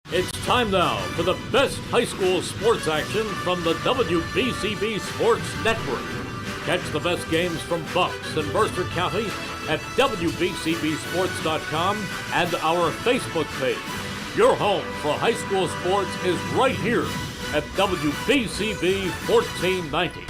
It's time now for the best high school sports action from the WBCB Sports Network. Catch the best games from Bucks and Mercer County at WBCBSports.com and our Facebook page. Your home for high school sports is right here at WBCB 1490.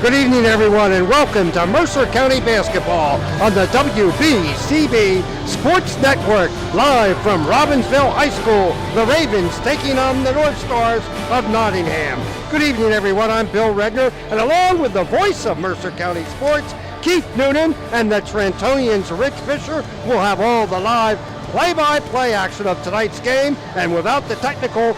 Good evening, everyone, and welcome to Mercer County Basketball on the WBCB Sports Network, live from Robbinsville High School. The Ravens taking on the Northstars of Nottingham. Good evening, everyone. I'm Bill Redner, and along with the voice of Mercer County Sports, Keith Noonan, and the Trentonians' Rich Fisher, we'll have all the live play-by-play action of tonight's game, and without the technical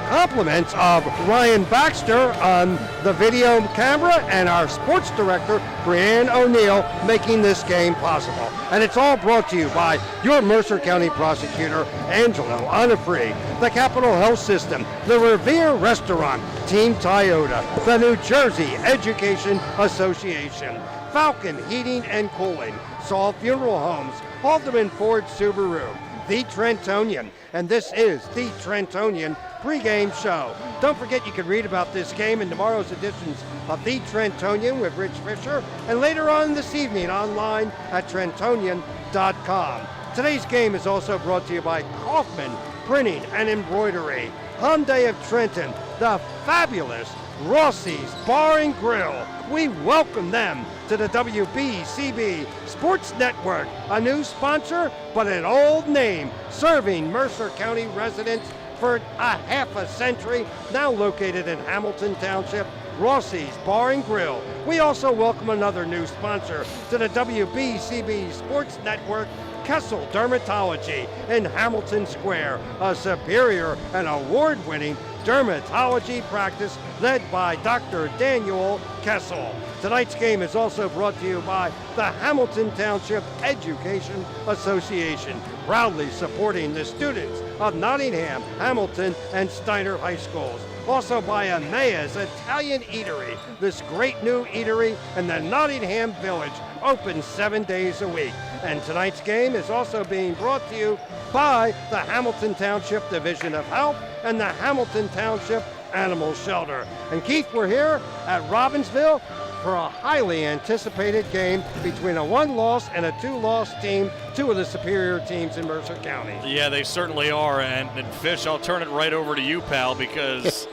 compliments of Ryan Baxter on the video camera and our sports director, Brianne O'Neill, making this game possible. And it's all brought to you by your Mercer County prosecutor, Angelo Onifree, the Capital Health System, the Revere Restaurant, Team Toyota, the New Jersey Education Association, Falcon Heating and Cooling, Saul Funeral Homes, Haldeman Ford Subaru, The Trentonian, and this is The Trentonian pregame show. Don't forget you can read about this game in tomorrow's editions of The Trentonian with Rich Fisher, and later on this evening online at Trentonian.com. Today's game is also brought to you by Kaufman Printing and Embroidery, Hyundai of Trenton, the fabulous Rossi's Bar and Grill. We welcome them to the WBCB Sports Network, a new sponsor, but an old name, serving Mercer County residents for a half a century, now located in Hamilton Township, Rossi's Bar and Grill. We also welcome another new sponsor to the WBCB Sports Network, Kessel Dermatology in Hamilton Square, a superior and award-winning dermatology practice led by Dr. Daniel Kessel. Tonight's game is also brought to you by the Hamilton Township Education Association, proudly supporting the students of Nottingham, Hamilton, and Steiner High Schools. Also by Emma's Italian Eatery, this great new eatery in the Nottingham Village, open 7 days a week. And tonight's game is also being brought to you by the Hamilton Township Division of Health and the Hamilton Township Animal Shelter. And Keith, we're here at Robbinsville for a highly anticipated game between a one-loss and a two-loss team, two of the superior teams in Mercer County. Yeah, they certainly are. And Fish, I'll turn it right over to you, pal, because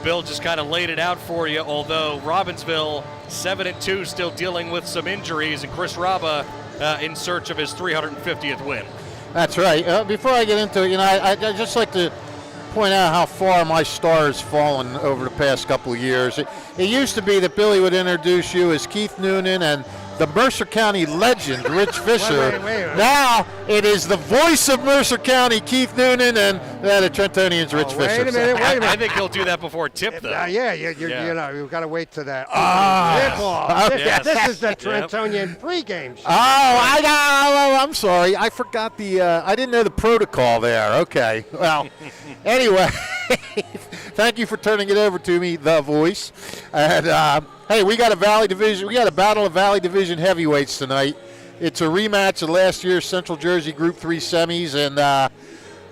Bill just kind of laid it out for you, although Robbinsville 7-2, still dealing with some injuries, and Chris Rabba in search of his 350th win. That's right. Before I get into it, I'd just like to point out how far my star has fallen over the past couple of years. It used to be that Billy would introduce you as Keith Noonan and the Mercer County legend, Rich Fisher. Wait. Now it is the voice of Mercer County, Keith Noonan, and the Trentonians, Rich Fisher. Wait a minute. I think he'll do that before tip, though. You know, you've got to wait to that. Yes. This is the Trentonian pregame show. I'm sorry. I forgot I didn't know the protocol there. Okay. Well, anyway, thank you for turning it over to me, the voice. And, hey, we got a battle of Valley Division heavyweights tonight. It's a rematch of last year's Central Jersey Group 3 semis, and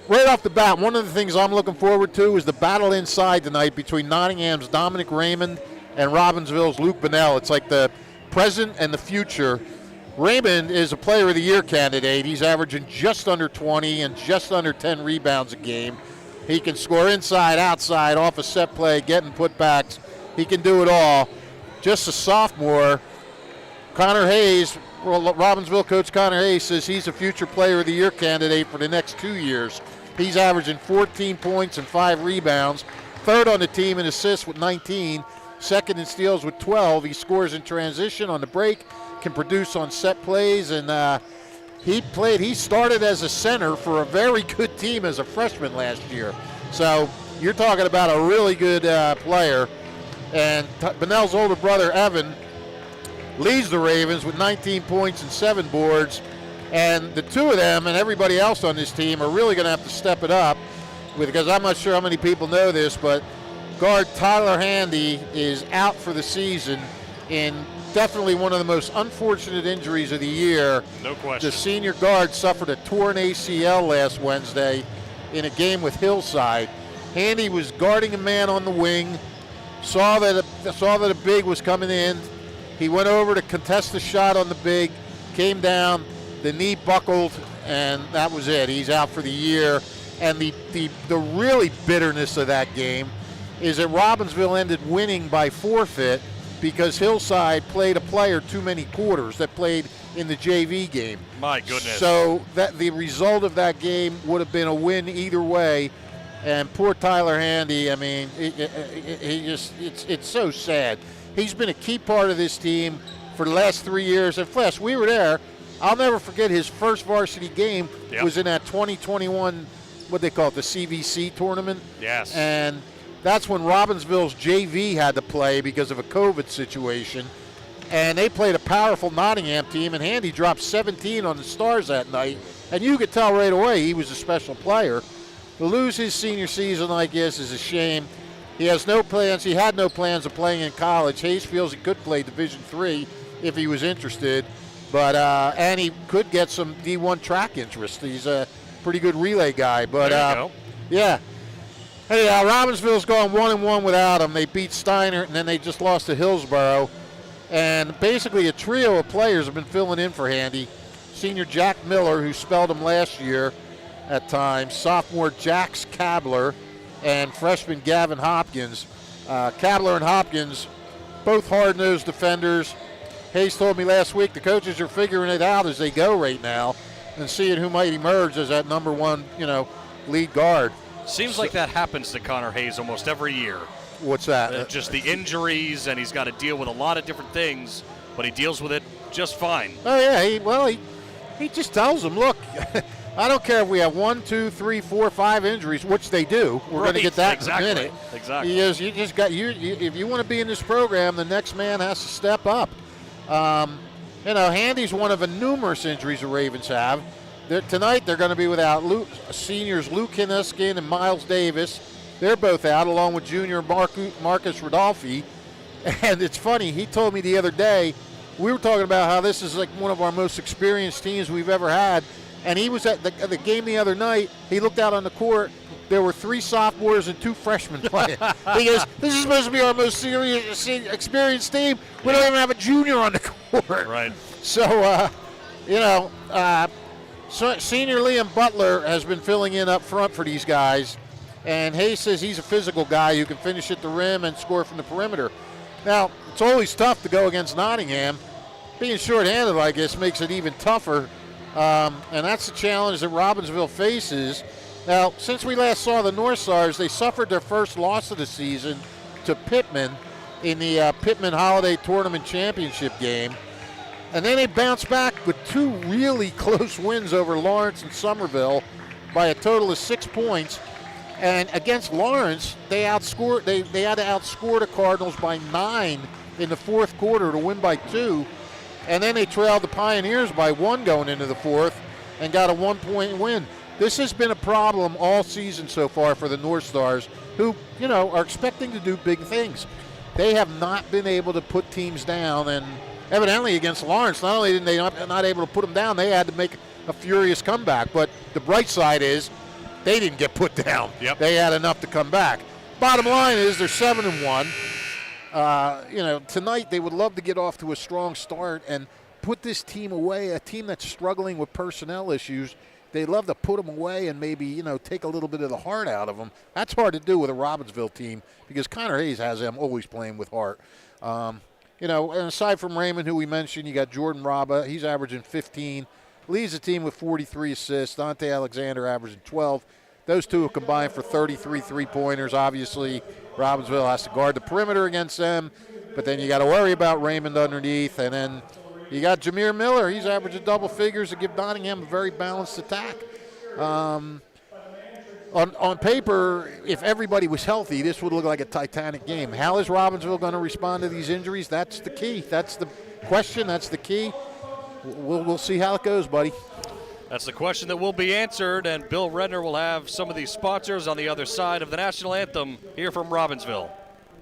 right off the bat, one of the things I'm looking forward to is the battle inside tonight between Nottingham's Dominic Raymond and Robbinsville's Luke Bonnell. It's like the present and the future. Raymond is a Player of the Year candidate. He's averaging just under 20 and just under 10 rebounds a game. He can score inside, outside, off a set play, getting putbacks. He can do it all. Just a sophomore. Connor Hayes, Robbinsville coach Connor Hayes, says he's a future Player of the Year candidate for the next 2 years. He's averaging 14 points and 5 rebounds, third on the team in assists with 19, second in steals with 12. He scores in transition on the break, can produce on set plays, and he started as a center for a very good team as a freshman last year. So you're talking about a really good player. And Bonnell's older brother, Evan, leads the Ravens with 19 points and 7 boards. And the two of them and everybody else on this team are really going to have to step it up, because I'm not sure how many people know this, but guard Tyler Handy is out for the season in definitely one of the most unfortunate injuries of the year. No question. The senior guard suffered a torn ACL last Wednesday in a game with Hillside. Handy was guarding a man on the wing, saw that a big was coming in. He went over to contest the shot on the big, came down, the knee buckled, and that was it. He's out for the year. And the really bitterness of that game is that Robbinsville ended winning by forfeit because Hillside played a player too many quarters that played in the JV game. My goodness. So that the result of that game would have been a win either way. And poor Tyler Handy, I mean, it's so sad. He's been a key part of this team for the last 3 years. And Flesh, we were there. I'll never forget his first varsity game was in that 2021, what they call it, the CVC tournament. Yes. And that's when Robbinsville's JV had to play because of a COVID situation. And they played a powerful Nottingham team, and Handy dropped 17 on the Stars that night. And you could tell right away he was a special player. To lose his senior season like this is a shame. He has no plans. He had no plans of playing in college. Hayes feels he could play Division III if he was interested. But and he could get some D1 track interest. He's a pretty good relay guy. But there you go. Yeah. Hey, Robbinsville's gone 1-1 without him. They beat Steiner, and then they just lost to Hillsborough. And basically a trio of players have been filling in for Handy. Senior Jack Miller, who spelled him last year at times. Sophomore Jax Kabler, and freshman Gavin Hopkins. Kabler and Hopkins, both hard-nosed defenders. Hayes told me last week the coaches are figuring it out as they go right now and seeing who might emerge as that number one, lead guard. Seems like that happens to Connor Hayes almost every year. What's that? Just the injuries, and he's got to deal with a lot of different things, but he deals with it just fine. Oh, yeah. He just tells them, look, I don't care if we have 1, 2, 3, 4, 5 injuries, which they do. We're going to get that in a minute. Exactly. If you want to be in this program, the next man has to step up. Handy's one of the numerous injuries the Ravens have. Tonight they're going to be without seniors Luke Hineskin and Miles Davis. They're both out, along with junior Marcus Rodolfi. And it's funny, he told me the other day, we were talking about how this is like one of our most experienced teams we've ever had. And he was at the game the other night. He looked out on the court. There were 3 sophomores and 2 freshmen playing. He goes, this is supposed to be our most serious, experienced team. We don't even have a junior on the court. Right. So, senior Liam Butler has been filling in up front for these guys. And Hayes says he's a physical guy who can finish at the rim and score from the perimeter. Now, it's always tough to go against Nottingham. Being shorthanded like this makes it even tougher. And that's the challenge that Robbinsville faces. Now, since we last saw the Northstars, they suffered their first loss of the season to Pittman in the Pittman Holiday Tournament Championship game. And then they bounced back with 2 really close wins over Lawrence and Somerville by a total of 6 points. And against Lawrence, they had to outscore the Cardinals by 9 in the fourth quarter to win by 2. And then they trailed the Pioneers by 1 going into the fourth and got a 1-point win. This has been a problem all season so far for the Northstars, who, are expecting to do big things. They have not been able to put teams down, and evidently against Lawrence, not only did they not able to put them down, they had to make a furious comeback. But the bright side is they didn't get put down. Yep. They had enough to come back. Bottom line is they're 7-1. Tonight they would love to get off to a strong start and put this team away, a team that's struggling with personnel issues. They'd love to put them away and maybe, take a little bit of the heart out of them. That's hard to do with a Robbinsville team because Connor Hayes has them always playing with heart. And aside from Raymond, who we mentioned, you got Jordan Rabba. He's averaging 15. Leads the team with 43 assists. Dante Alexander averaging 12. Those two have combined for 33 three-pointers. Obviously, Robbinsville has to guard the perimeter against them, but then you got to worry about Raymond underneath. And then you got Jameer Miller. He's averaging double figures to give Nottingham a very balanced attack. On paper, if everybody was healthy, this would look like a Titanic game. How is Robbinsville going to respond to these injuries? That's the key. That's the question. That's the key. We'll see how it goes, buddy. That's the question that will be answered, and Bill Redner will have some of these sponsors on the other side of the national anthem here from Robbinsville.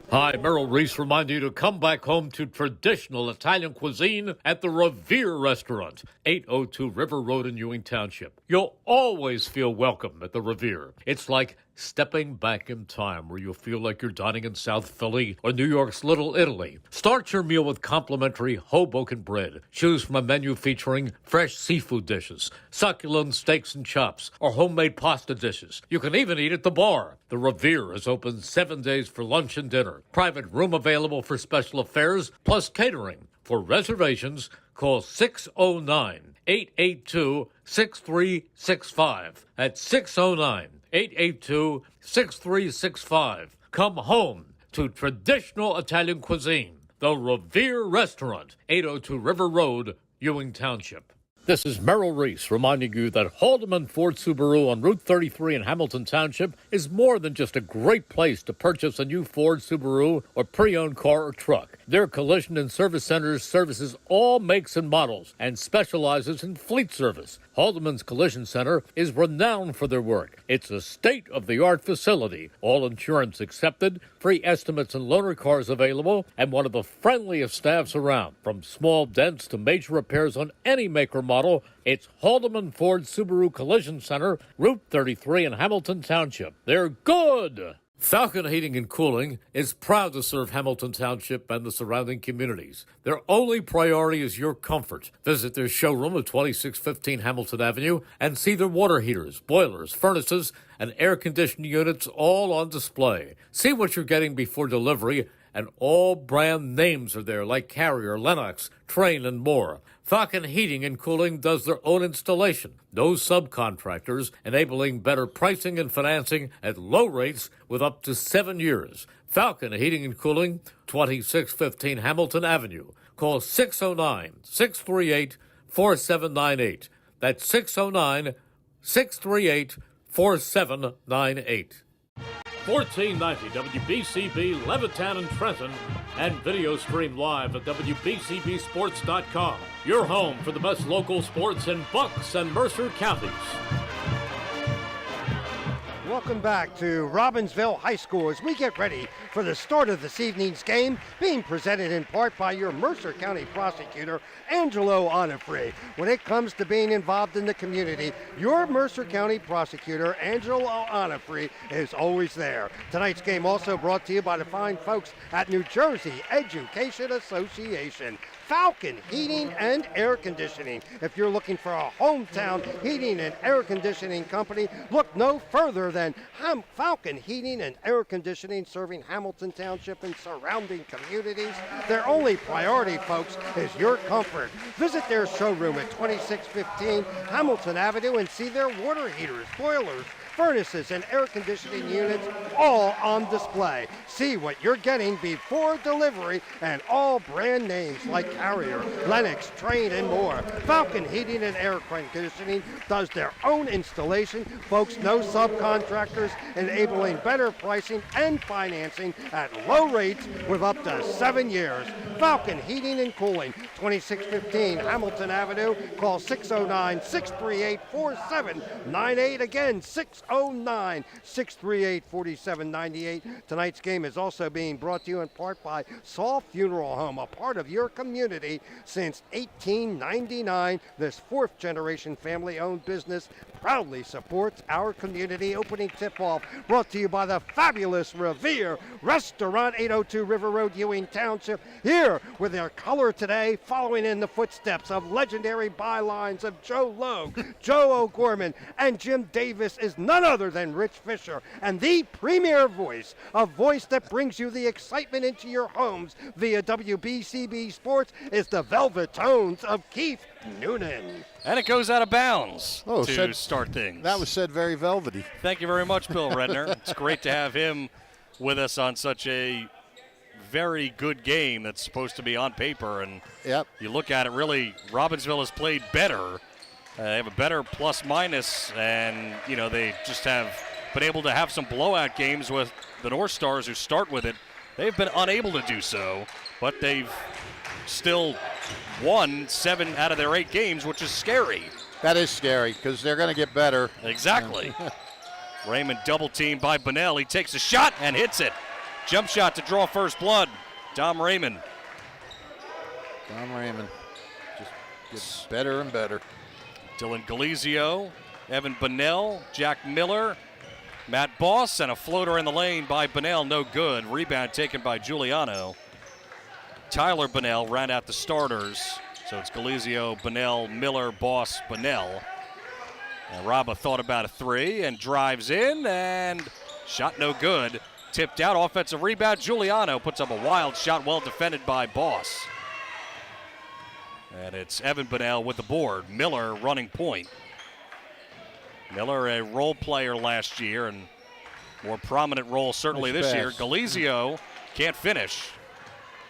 Hi, Merrill Reese reminding you to come back home to traditional Italian cuisine at the Revere Restaurant, 802 River Road in Ewing Township. You'll always feel welcome at the Revere. It's like stepping back in time where you'll feel like you're dining in South Philly or New York's Little Italy. Start your meal with complimentary Hoboken bread. Choose from a menu featuring fresh seafood dishes, succulent steaks and chops, or homemade pasta dishes. You can even eat at the bar. The Revere is open 7 days for lunch and dinner. Private room available for special affairs, plus catering. For reservations, call 609-882-6365. That's 609-882-6365. Come home to traditional Italian cuisine. The Revere Restaurant, 802 River Road, Ewing Township. This is Merrill Reese reminding you that Haldeman Ford Subaru on Route 33 in Hamilton Township is more than just a great place to purchase a new Ford, Subaru, or pre-owned car or truck. Their collision and service centers services all makes and models and specializes in fleet service. Haldeman's Collision Center is renowned for their work. It's a state-of-the-art facility, all insurance accepted, free estimates and loaner cars available, and one of the friendliest staffs around. From small dents to major repairs on any make or model, it's Haldeman Ford Subaru Collision Center, Route 33 in Hamilton Township. They're good! Falcon Heating and Cooling is proud to serve Hamilton Township and the surrounding communities. Their only priority is your comfort. Visit their showroom at 2615 Hamilton Avenue and see their water heaters, boilers, furnaces, and air conditioning units all on display. See what you're getting before delivery, and all brand names are there like Carrier, Lennox, Trane, and more. Falcon Heating and Cooling does their own installation. No subcontractors, enabling better pricing and financing at low rates with up to 7 years. Falcon Heating and Cooling, 2615 Hamilton Avenue. Call 609-638-4798. That's 609-638-4798. 1490 WBCB Levittown and Trenton, and video stream live at WBCBsports.com. Your home for the best local sports in Bucks and Mercer counties. Welcome back to Robbinsville High School as we get ready for the start of this evening's game, being presented in part by your Mercer County prosecutor, Angelo Onifree. When it comes to being involved in the community, your Mercer County prosecutor, Angelo Onifree, is always there. Tonight's game also brought to you by the fine folks at New Jersey Education Association. Falcon Heating and Air Conditioning. If you're looking for a hometown heating and air conditioning company, look no further than Falcon Heating and Air Conditioning, serving Hamilton Township and surrounding communities. Their only priority, folks, is your comfort. Visit their showroom at 2615 Hamilton Avenue and see their water heaters, boilers, furnaces, and air conditioning units all on display. See what you're getting before delivery, and all brand names like Carrier, Lennox, Trane, and more. Falcon Heating and Air Conditioning does their own installation. Folks, no subcontractors, enabling better pricing and financing at low rates with up to 7 years. Falcon Heating and Cooling, 2615 Hamilton Avenue. Call 609-638-4798. Again, 609-638-4798. Tonight's game is also being brought to you in part by Saul Funeral Home, a part of your community since 1899. This fourth-generation family-owned business proudly supports our community. Opening tip-off brought to you by the fabulous Revere Restaurant, 802 River Road, Ewing Township. Here with their color today, following in the footsteps of legendary bylines of Joe Logue, Joe O'Gorman, and Jim Davis is none other than Rich Fisher, and the premier voice, a voice that brings you the excitement into your homes via WBCB Sports, is the velvet tones of Keith Noonan. And it goes out of bounds to start things. That was said very velvety. Thank you very much, Bill Redner. It's great to have him with us on such a very good game that's supposed to be on paper. And you look at it, really, Robbinsville has played better. They have a better plus-minus, and, they just have been able to have some blowout games with the Northstars who start with it. They've been unable to do so, but they've still won 7 out of their 8 games, which is scary. That is scary because they're going to get better. Exactly. Raymond double teamed by Bunnell. He takes a shot and hits it. Jump shot to draw first blood. Dom Raymond. Dom Raymond just gets better and better. Dylan Galizio, Evan Bunnell, Jack Miller, Matt Boss, and a floater in the lane by Bunnell, no good. Rebound taken by Giuliano. Tyler Bunnell ran out the starters. So it's Galizio, Bunnell, Miller, Boss, Bunnell. And Rabba thought about a three and drives in, and shot no good. Tipped out, offensive rebound. Giuliano puts up a wild shot, well defended by Boss. And it's Evan Bunnell with the board. Miller running point. Miller, a role player last year, and more prominent role certainly this year. Galizio can't finish.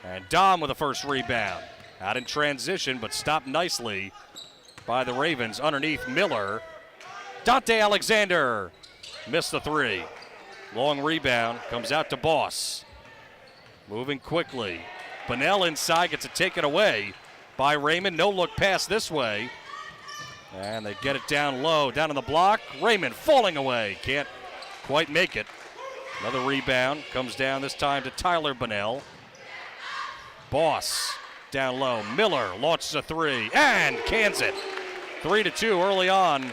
And Dom with the first rebound. Out in transition, but stopped nicely by the Ravens. Underneath Miller. Dante Alexander missed the three. Long rebound, comes out to Boss. Moving quickly. Bunnell inside, gets it taken away by Raymond. No look pass this way. And they get it down low, down on the block. Raymond falling away, can't quite make it. Another rebound, comes down this time to Tyler Bunnell. Boss down low. Miller launches a three and cans it. 3-2 early on.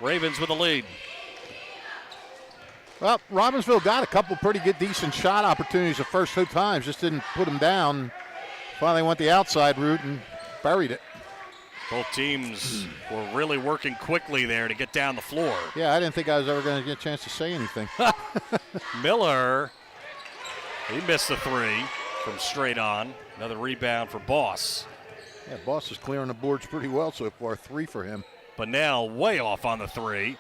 Ravens with the lead. Well, Robbinsville got a couple pretty good, decent shot opportunities the first two times. Just didn't put them down. Finally went the outside route and buried it. Both teams were really working quickly there to get down the floor. Yeah, I didn't think I was ever going to get a chance to say anything. Miller, he missed the three from straight on. Another rebound for Boss. Yeah, Boss is clearing the boards pretty well so far. 3 for him. Bunnell way off on the three.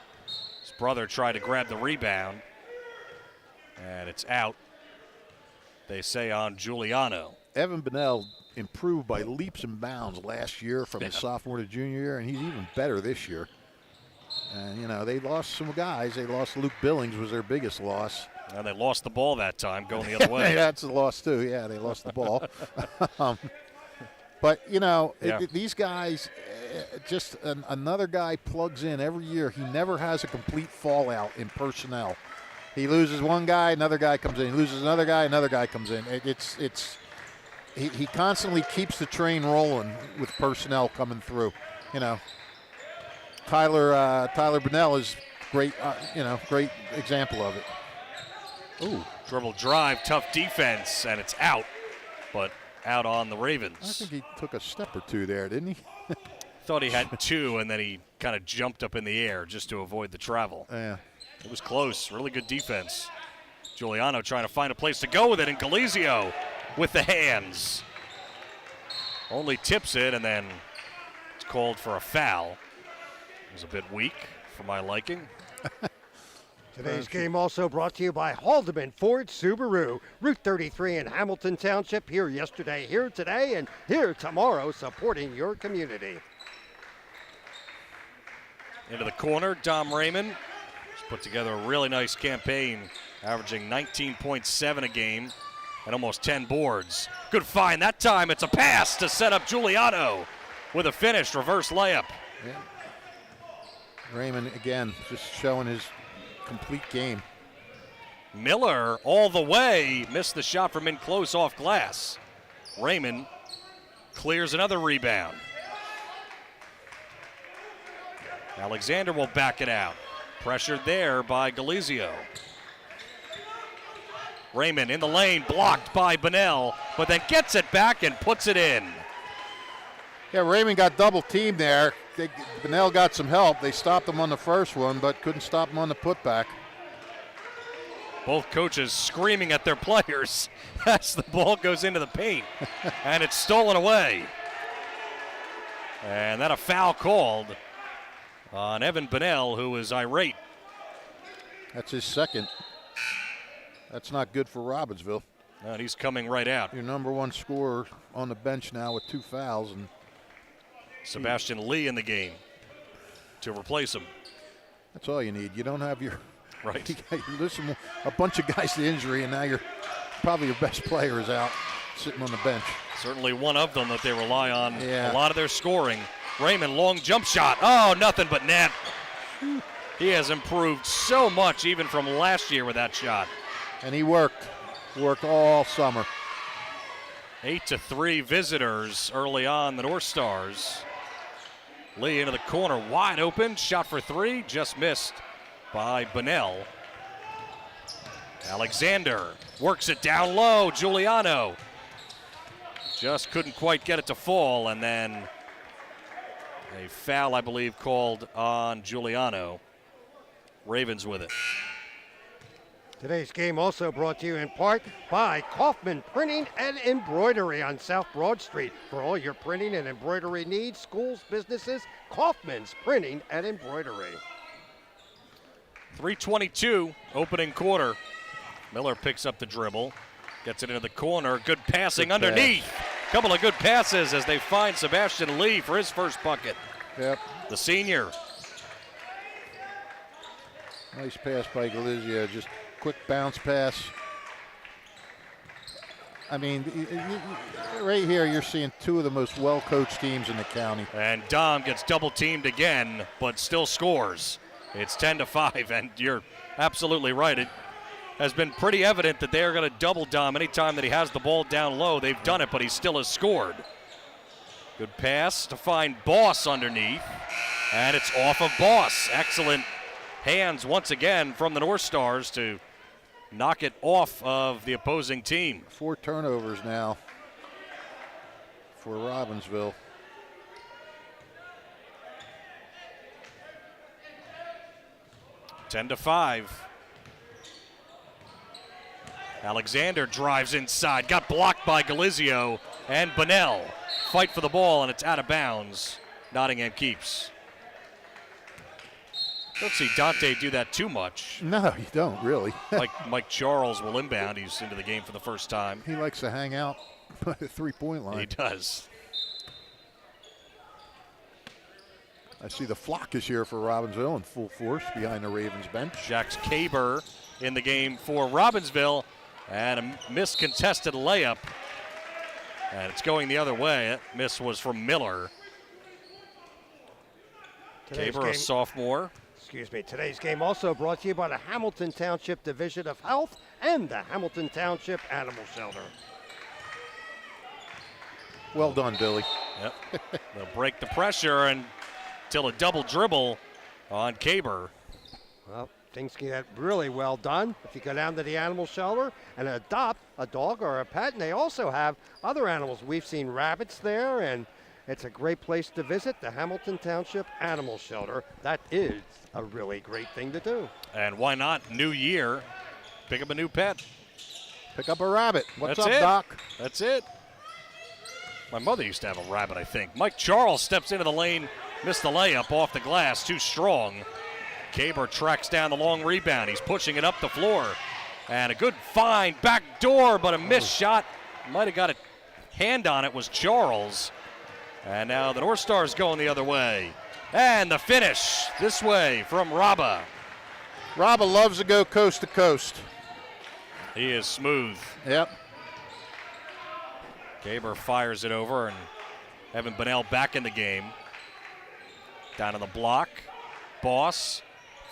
His brother tried to grab the rebound. And it's out, they say, on Giuliano. Evan Bunnell improved by leaps and bounds last year from his sophomore to junior year, and he's even better this year. And, you know, they lost some guys. They lost Luke Billings was their biggest loss. And they lost the ball that time, going the other way. That's a loss, too. Yeah, they lost the ball. But, you know, these guys, just another guy plugs in every year. He never has a complete fallout in personnel. He loses one guy, another guy comes in. He loses another guy comes in. He constantly keeps the train rolling with personnel coming through. You know, Tyler Bunnell is great. Great example of it. Ooh, dribble drive, tough defense, and it's out. But out on the Ravens. I think he took a step or two there, didn't he? Thought he had two, and then he kind of jumped up in the air just to avoid the travel. Yeah. It was close. Really good defense. Giuliano trying to find a place to go with it, and Galizio with the hands. Only tips it, and then it's called for a foul. It was a bit weak for my liking. Today's game also brought to you by Haldeman Ford Subaru. Route 33 in Hamilton Township. Here yesterday, here today, and here tomorrow, supporting your community. Into the corner, Dom Raymond. Put together a really nice campaign, averaging 19.7 a game and almost 10 boards. Good find that time. It's a pass to set up Giuliano with a finish, reverse layup. Yeah. Raymond, again, just showing his complete game. Miller all the way, missed the shot from in close off glass. Raymond clears another rebound. Alexander will back it out. Pressured there by Galizio. Raymond in the lane, blocked by Bunnell, but then gets it back and puts it in. Yeah, Raymond got double teamed there. Bunnell got some help. They stopped him on the first one, but couldn't stop him on the putback. Both coaches screaming at their players as the ball goes into the paint, and it's stolen away. And then a foul called on Evan Bunnell, who is irate. That's his second. That's not good for Robbinsville. And he's coming right out. Your number one scorer on the bench now with 2 fouls. And Sebastian Lee in the game to replace him. That's all you need. You don't have your right. You listen a bunch of guys to injury, and now you're probably your best player is out sitting on the bench. Certainly one of them that they rely on a lot of their scoring. Raymond, long jump shot. Oh, nothing but net. He has improved so much even from last year with that shot. And he worked. Worked all summer. 8-3 visitors early on, the North Stars. Lee into the corner, wide open, shot for three, just missed by Bunnell. Alexander works it down low, Giuliano. Just couldn't quite get it to fall, and then a foul, I believe, called on Giuliano. Ravens with it. Today's game also brought to you in part by Kaufman Printing and Embroidery on South Broad Street. For all your printing and embroidery needs, schools, businesses, Kaufman's Printing and Embroidery. 3:22 opening quarter. Miller picks up the dribble, gets it into the corner. Good passing underneath. Couple of good passes as they find Sebastian Lee for his first bucket. Yep. The senior. Nice pass by Galizia, just quick bounce pass. I mean, right here you're seeing two of the most well-coached teams in the county. And Dom gets double teamed again, but still scores. It's 10-5, and you're absolutely right. It has been pretty evident that they are going to double Dom anytime that he has the ball down low. They've done it, but he still has scored. Good pass to find Boss underneath, and it's off of Boss. Excellent hands once again from the North Stars to knock it off of the opposing team. 4 turnovers now for Robbinsville. Ten to 5. Alexander drives inside, got blocked by Galizio and Bunnell. Fight for the ball, and it's out of bounds. Nottingham keeps. Don't see Dante do that too much. No, you don't really. Mike Charles will inbound. He's into the game for the first time. He likes to hang out by the three-point line. He does. I see the flock is here for Robbinsville in full force behind the Ravens bench. Jax Kaber in the game for Robbinsville, and a miscontested layup. And it's going the other way. That miss was from Miller. Kaber, a sophomore. Today's game also brought to you by the Hamilton Township Division of Health and the Hamilton Township Animal Shelter. Well done, Billy. Yep. They'll break the pressure until a double dribble on Kaber. Well, things get really well done if you go down to the animal shelter and adopt a dog or a pet. And they also have other animals. We've seen rabbits there, and it's a great place to visit, the Hamilton Township Animal Shelter. That is a really great thing to do. And why not? New year, pick up a new pet. Pick up a rabbit. What's That's up, it. Doc? That's it. My mother used to have a rabbit, I think. Mike Charles steps into the lane, missed the layup off the glass, too strong. Kaber tracks down the long rebound. He's pushing it up the floor. And a good find, back door, but a missed shot. Might have got a hand on it, was Charles. And now the North Stars going the other way. And the finish this way from Rabba. Rabba loves to go coast to coast. He is smooth. Yep. Kaber fires it over, and Evan Bunnell back in the game. Down on the block. Boss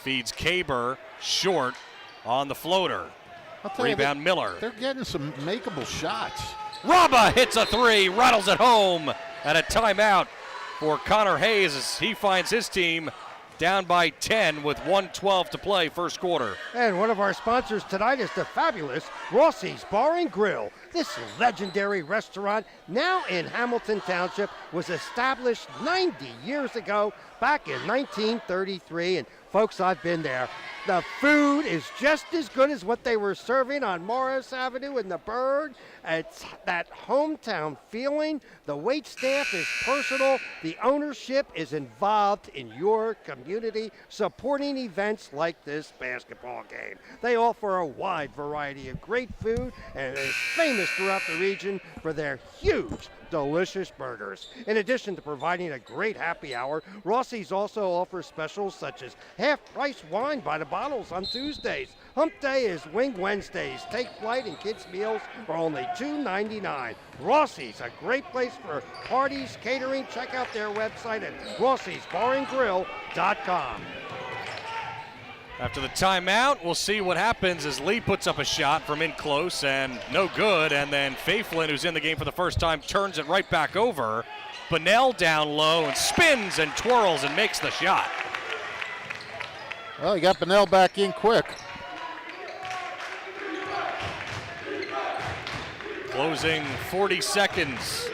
feeds Kaber short on the floater. Rebound Miller. They're getting some makeable shots. Rabba hits a three, rattles it home, and a timeout for Connor Hayes as he finds his team down by 10 with 1:12 to play first quarter. And one of our sponsors tonight is the fabulous Rossi's Bar and Grill. This legendary restaurant, now in Hamilton Township, was established 90 years ago, back in 1933. And folks, I've been there. The food is just as good as what they were serving on Morris Avenue in the Bird. It's that hometown feeling. The wait staff is personal. The ownership is involved in your community, supporting events like this basketball game. They offer a wide variety of great food and is famous throughout the region for their huge, delicious burgers. In addition to providing a great happy hour, Rossi's also offers specials such as half-price wine by the bottles on Tuesdays. Hump Day is Wing Wednesdays. Take flight and kids' meals for only $2.99. Rossi's, a great place for parties, catering. Check out their website at rossisbarandgrill.com. After the timeout, we'll see what happens as Lee puts up a shot from in close and no good. And then Faiflin, who's in the game for the first time, turns it right back over. Bunnell down low and spins and twirls and makes the shot. Well, he got Bunnell back in quick. Closing 40 seconds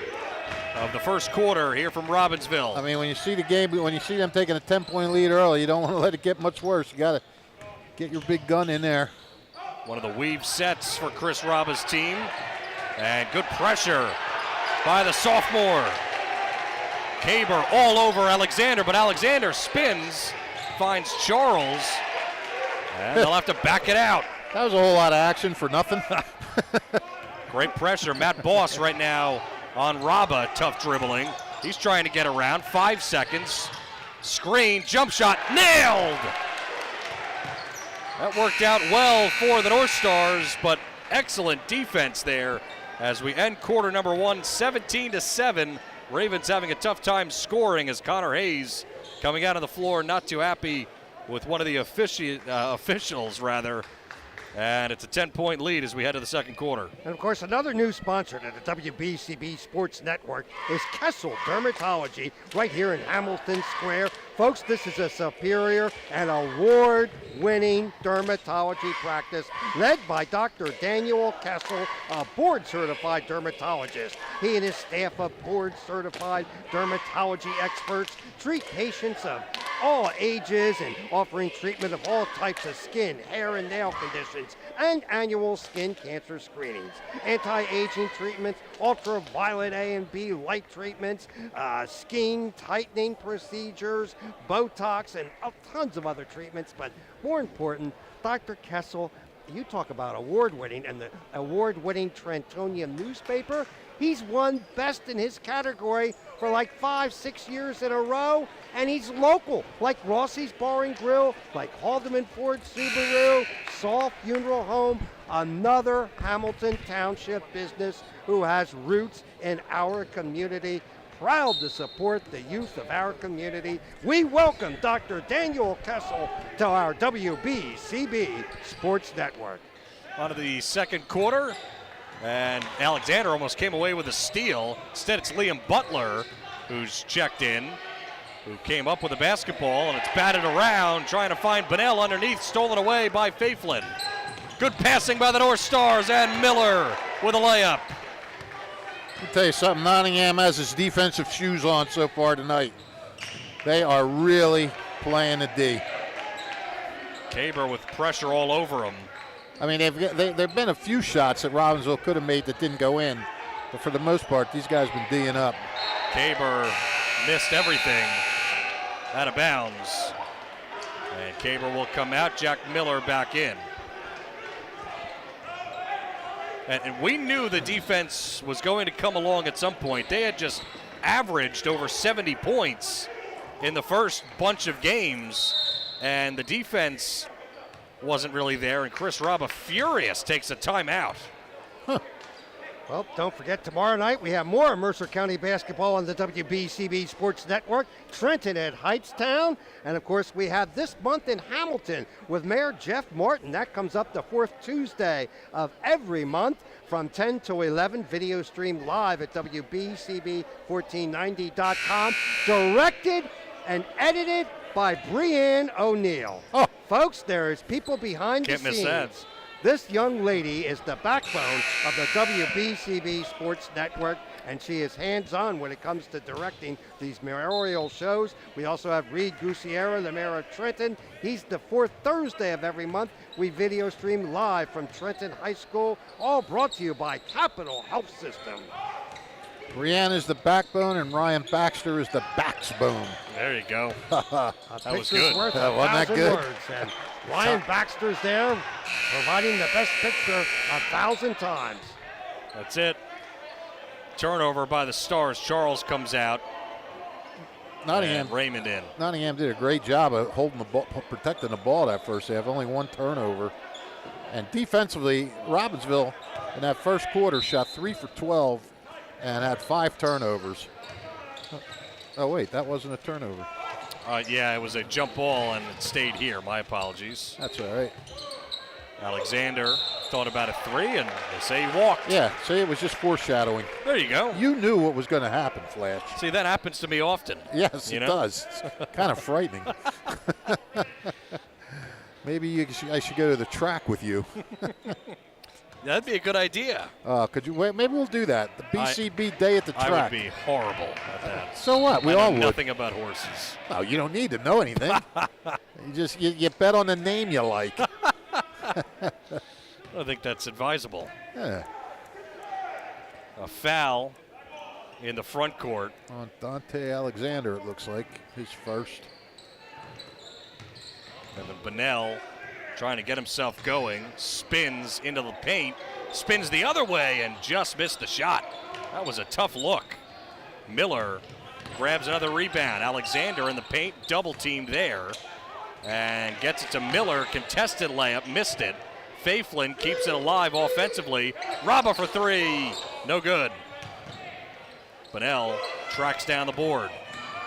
of the first quarter here from Robbinsville. I mean, when you see the game, when you see them taking a 10-point lead early, you don't want to let it get much worse. You got to get your big gun in there. One of the weave sets for Chris Robba's team. And good pressure by the sophomore. Caber all over Alexander, but Alexander spins, finds Charles, and they'll have to back it out. That was a whole lot of action for nothing. Great pressure. Matt Boss right now on Robba, tough dribbling. He's trying to get around. 5 seconds. Screen, jump shot, nailed! That worked out well for the North Stars, but excellent defense there as we end quarter number 1, 17-7. Ravens having a tough time scoring as Connor Hayes coming out of the floor, not too happy with one of the officials, rather. And it's a 10-point lead as we head to the second quarter. And, of course, another new sponsor to the WBCB Sports Network is Kessel Dermatology right here in Hamilton Square. Folks, this is a superior and award-winning dermatology practice led by Dr. Daniel Kessel, a board-certified dermatologist. He and his staff of board-certified dermatology experts treat patients of all ages and offering treatment of all types of skin, hair, and nail conditions, and annual skin cancer screenings, anti-aging treatments, ultraviolet A and B light treatments, skin tightening procedures, Botox, and tons of other treatments. But more important, Dr. Kessel, you talk about award-winning, and the award-winning Trentonian newspaper, he's won best in his category for like 5-6 years in a row, and he's local, like Rossi's Bar and Grill, like Haldeman Ford Subaru, Saul Funeral Home, another Hamilton Township business who has roots in our community. Proud to support the youth of our community. We welcome Dr. Daniel Kessel to our WBCB Sports Network. On to the second quarter. And Alexander almost came away with a steal. Instead, it's Liam Butler who's checked in, who came up with a basketball, and it's batted around, trying to find Bunnell underneath, stolen away by Faiflin. Good passing by the North Stars, and Miller with a layup. I'll tell you something, Nottingham has his defensive shoes on so far tonight. They are really playing the D. Caber with pressure all over him. I mean, there have been a few shots that Robbinsville could have made that didn't go in. But for the most part, these guys have been D'ing up. Caber missed everything out of bounds. And Caber will come out. Jack Miller back in. And we knew the defense was going to come along at some point. They had just averaged over 70 points in the first bunch of games. And the defense wasn't really there, and Chris Robba, furious, takes a timeout. Well, don't forget, tomorrow night we have more Mercer County basketball on the WBCB Sports Network. Trenton at Heightstown. And, of course, we have this month in Hamilton with Mayor Jeff Martin. That comes up the fourth Tuesday of every month from 10 to 11. Video streamed live at WBCB1490.com. Directed and edited by Breanne O'Neill. Oh. Folks, there is people behind the scenes. Can't miss that. This young lady is the backbone of the WBCB Sports Network, and she is hands-on when it comes to directing these mayoral shows. We also have Reed Gusiera, the mayor of Trenton. He's the fourth Thursday of every month. We video stream live from Trenton High School, all brought to you by Capital Health System. Breanne is the backbone, and Ryan Baxter is the backsbone. There you go. That was good. Worth Wasn't that 1,000 good? words. And Ryan Baxter's there, providing the best picture 1,000 times. That's it. Turnover by the Stars. Charles comes out. Nottingham, And Raymond in. Nottingham did a great job of holding the ball, protecting the ball that first half. Only one turnover. And defensively, Robbinsville in that first quarter shot 3 for 12 and had 5 turnovers. Oh, wait, that wasn't a turnover. Yeah, it was a jump ball and it stayed here. My apologies. That's all right. Alexander thought about a 3, and they say he walked. Yeah, see, it was just foreshadowing. There you go. You knew what was going to happen, Flash. See, that happens to me often. Yes, it does. It's kind of frightening. Maybe I should go to the track with you. That'd be a good idea. Could you wait? Maybe we'll do that. The BCB day at the track. I would be horrible at that. So what? We I know all would. nothing about horses. No, you don't need to know anything. you bet on the name you like. I think that's advisable. Yeah. A foul in the front court. On Dante Alexander, it looks like, his first. Evan Bunnell trying to get himself going, spins into the paint, spins the other way, and just missed the shot. That was a tough look. Miller grabs another rebound. Alexander in the paint, double teamed there, and gets it to Miller. Contested layup, missed it. Faiflin keeps it alive offensively. Robba for 3, no good. Bunnell tracks down the board.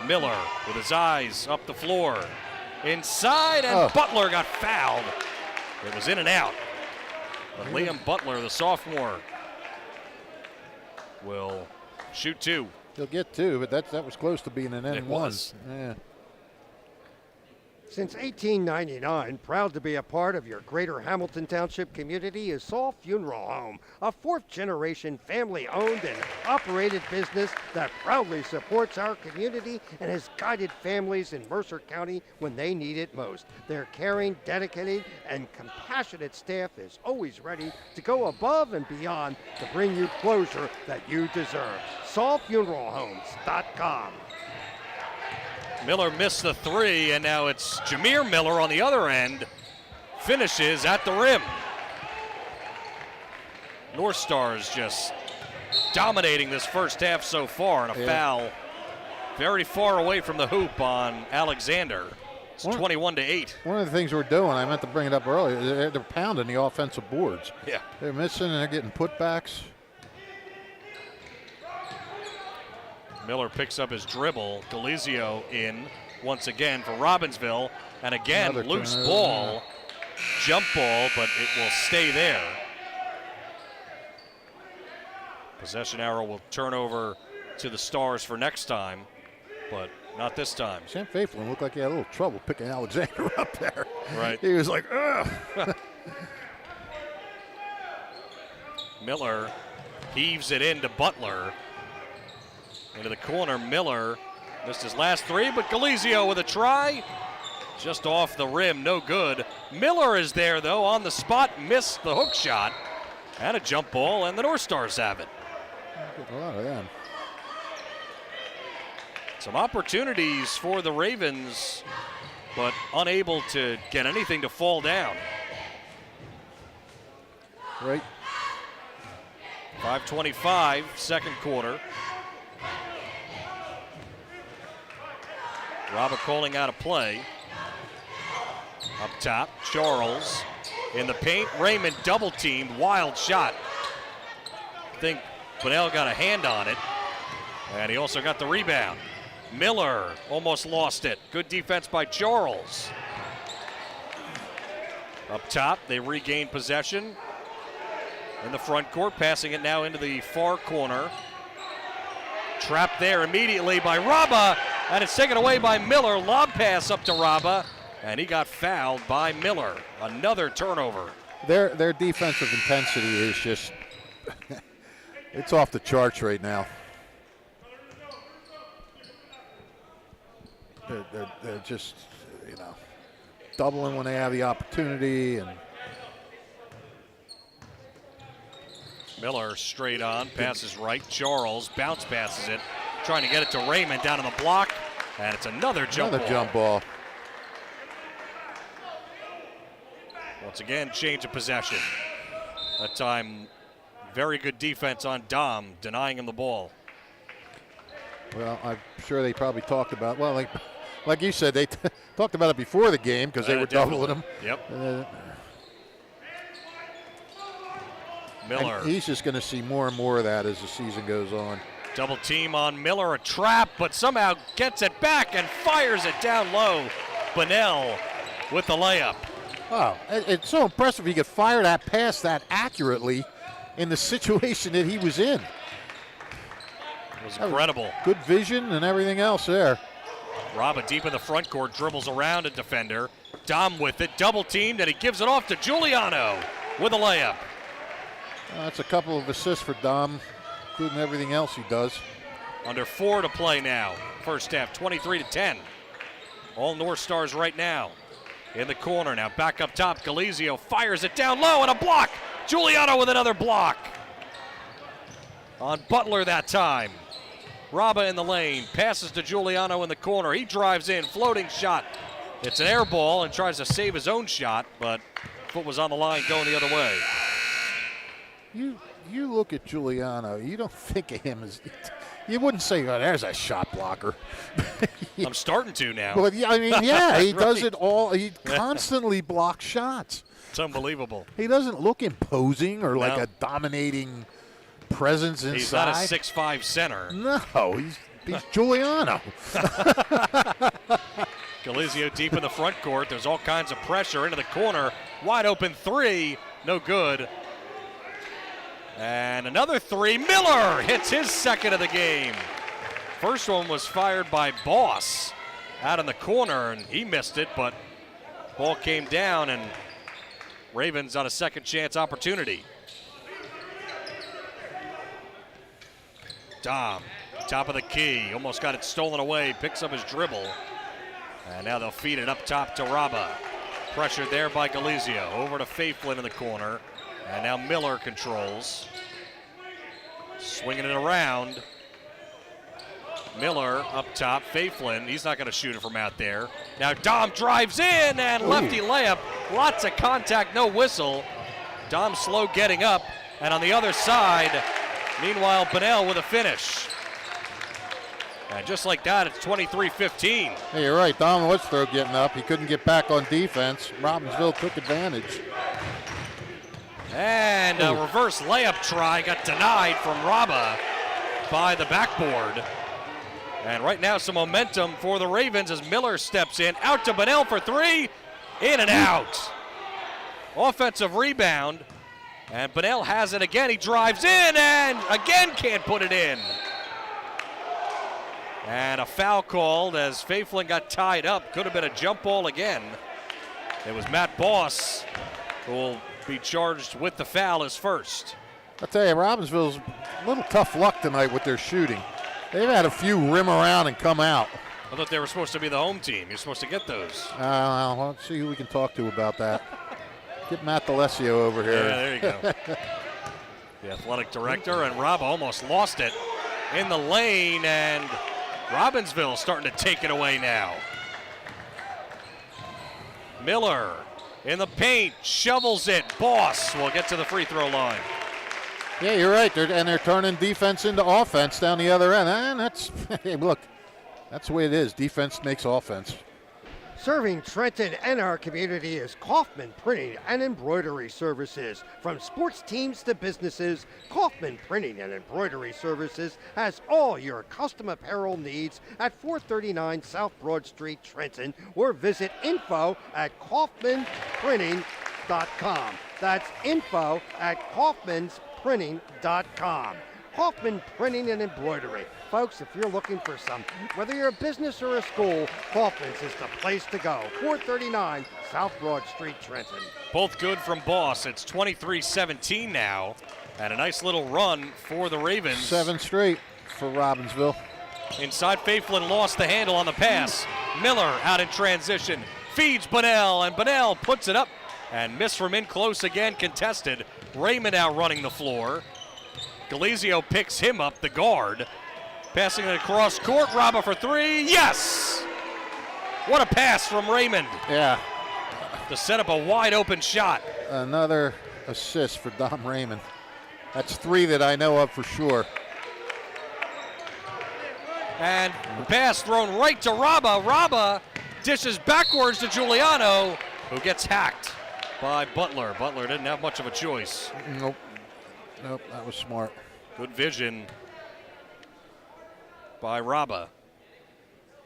Miller with his eyes up the floor. Inside, and Butler got fouled. It was in and out. But Liam Butler, the sophomore, will shoot 2. He'll get 2, but that was close to being an N1. It was. Yeah. Since 1899, proud to be a part of your greater Hamilton Township community is Saul Funeral Home, a 4th-generation family-owned and operated business that proudly supports our community and has guided families in Mercer County when they need it most. Their caring, dedicated, and compassionate staff is always ready to go above and beyond to bring you closure that you deserve. SaulFuneralHomes.com. Miller missed the 3, and now it's Jameer Miller on the other end. Finishes at the rim. Northstars just dominating this first half so far, and a foul very far away from the hoop on Alexander. It's 21-8. One of the things we're doing, I meant to bring it up earlier, they're pounding the offensive boards. Yeah. They're missing and they're getting putbacks. Miller picks up his dribble. Delizio in once again for Robbinsville. And again, Another loose turnover. ball, jump ball, but it will stay there. Possession arrow will turn over to the Stars for next time, but not this time. Sam Faiflin looked like he had a little trouble picking Alexander up there. Right. He was like, ugh. Miller heaves it into Butler. Into the corner, Miller missed his last 3, but Galizio with a try. Just off the rim, no good. Miller is there, though, on the spot, missed the hook shot. And a jump ball, and the Northstars have it. A lot of them. Some opportunities for the Ravens, but unable to get anything to fall down. Right. 5:25, second quarter. Robert calling out a play. Up top, Charles in the paint. Raymond double teamed, wild shot. I think Bunnell got a hand on it, and he also got the rebound. Miller almost lost it. Good defense by Charles. Up top, they regain possession in the front court, passing it now into the far corner. Trapped there immediately by Robba, and it's taken away by Miller. Lob pass up to Robba, and he got fouled by Miller. Another turnover. Their defensive intensity is just, it's off the charts right now. They're just, doubling when they have the opportunity. And Miller straight on, passes right. Charles bounce passes it, trying to get it to Raymond down on the block, and it's another jump ball. Once again, change of possession. That time, very good defense on Dom, denying him the ball. Well, I'm sure they probably talked about, like you said, they talked about it before the game because they were doubling him. Yep. Miller. And he's just going to see more and more of that as the season goes on. Double team on Miller, a trap, but somehow gets it back and fires it down low. Bunnell with the layup. Wow, it's so impressive he could fire that pass that accurately in the situation that he was in. It was incredible. Good vision and everything else there. Robba deep in the front court, dribbles around a defender. Dom with it, double teamed, and he gives it off to Giuliano with a layup. That's a couple of assists for Dom, including everything else he does. Under 4 to play now. First half, 23-10. All North Stars right now. In the corner now, back up top. Galizio fires it down low and a block. Giuliano with another block. On Butler that time. Robba in the lane, passes to Giuliano in the corner. He drives in, floating shot. It's an air ball and tries to save his own shot, but foot was on the line going the other way. You look at Giuliano, you don't think of him as, you wouldn't say, oh, there's a shot blocker. I'm starting to now. Well, yeah, I mean, yeah, he does it all. He constantly blocks shots. It's unbelievable. He doesn't look imposing or like a dominating presence inside. He's not a 6'5" center. No, he's Giuliano. Galizio deep in the front court. There's all kinds of pressure into the corner. Wide open three, no good. And another three. Miller hits his second of the game. First one was fired by Boss out in the corner, and he missed it, but ball came down, and Ravens on a second chance opportunity. Dom, top of the key, almost got it stolen away, picks up his dribble. And now they'll feed it up top to Robba. Pressured there by Galizio. Over to Faiflin in the corner. And now Miller controls. Swinging it around. Miller up top. Faiflin, he's not going to shoot it from out there. Now Dom drives in and lefty layup. Lots of contact, no whistle. Dom slow getting up. And on the other side, meanwhile, Bunnell with a finish. And just like that, it's 23-15. Hey, you're right. Dom was throw getting up. He couldn't get back on defense. Robbinsville took advantage. And a reverse layup try got denied from Robba by the backboard. And right now some momentum for the Ravens as Miller steps in. Out to Bunnell for three. In and out. Offensive rebound. And Bunnell has it again. He drives in and again can't put it in. And a foul called as Faiflin got tied up. Could have been a jump ball again. It was Matt Boss who will be charged with the foul as first. I'll tell you, Robbinsville's a little tough luck tonight with their shooting. They've had a few rim around and come out. I thought they were supposed to be the home team. You're supposed to get those. Well, let's see who we can talk to about that. Get Matt D'Alessio over here. Yeah, there you go. The athletic director, and Robba almost lost it in the lane, and Robbinsville starting to take it away now. Miller in the paint, shovels it. Boss will get to the free throw line. Yeah, you're right. They're turning defense into offense down the other end. And that's, hey, look, that's the way it is. Defense makes offense. Serving Trenton and our community is Kaufman Printing and Embroidery Services. From sports teams to businesses, Kaufman Printing and Embroidery Services has all your custom apparel needs at 439 South Broad Street, Trenton, or visit info@kaufmanprinting.com. That's info@kaufmansprinting.com. Kaufman Printing and Embroidery. Folks, if you're looking for some, whether you're a business or a school, Kaufman's is the place to go. 439 South Broad Street, Trenton. Both good from Boss. It's 23-17 now, and a nice little run for the Ravens. 7 straight for Robbinsville. Inside, Faiflin lost the handle on the pass. Miller out in transition, feeds Bunnell, and Bunnell puts it up and missed from in close again, contested. Raymond now running the floor. Galizio picks him up, the guard. Passing it across court, Robba for three, yes! What a pass from Raymond. Yeah. To set up a wide open shot. Another assist for Dom Raymond. That's 3 that I know of for sure. And the pass thrown right to Robba. Robba dishes backwards to Giuliano, who gets hacked by Butler. Butler didn't have much of a choice. Nope, that was smart. Good vision by Robba.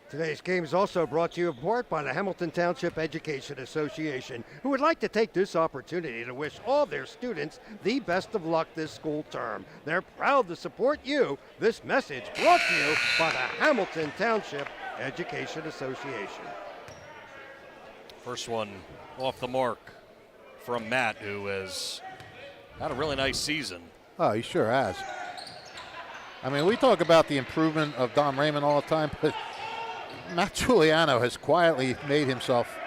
Today's game is also brought to you in part by the Hamilton Township Education Association, who would like to take this opportunity to wish all their students the best of luck this school term. They're proud to support you. This message brought to you by the Hamilton Township Education Association. First one off the mark from Matt, who has had a really nice season. Oh, he sure has. I mean, we talk about the improvement of Don Raymond all the time, but Matt Giuliano has quietly made himself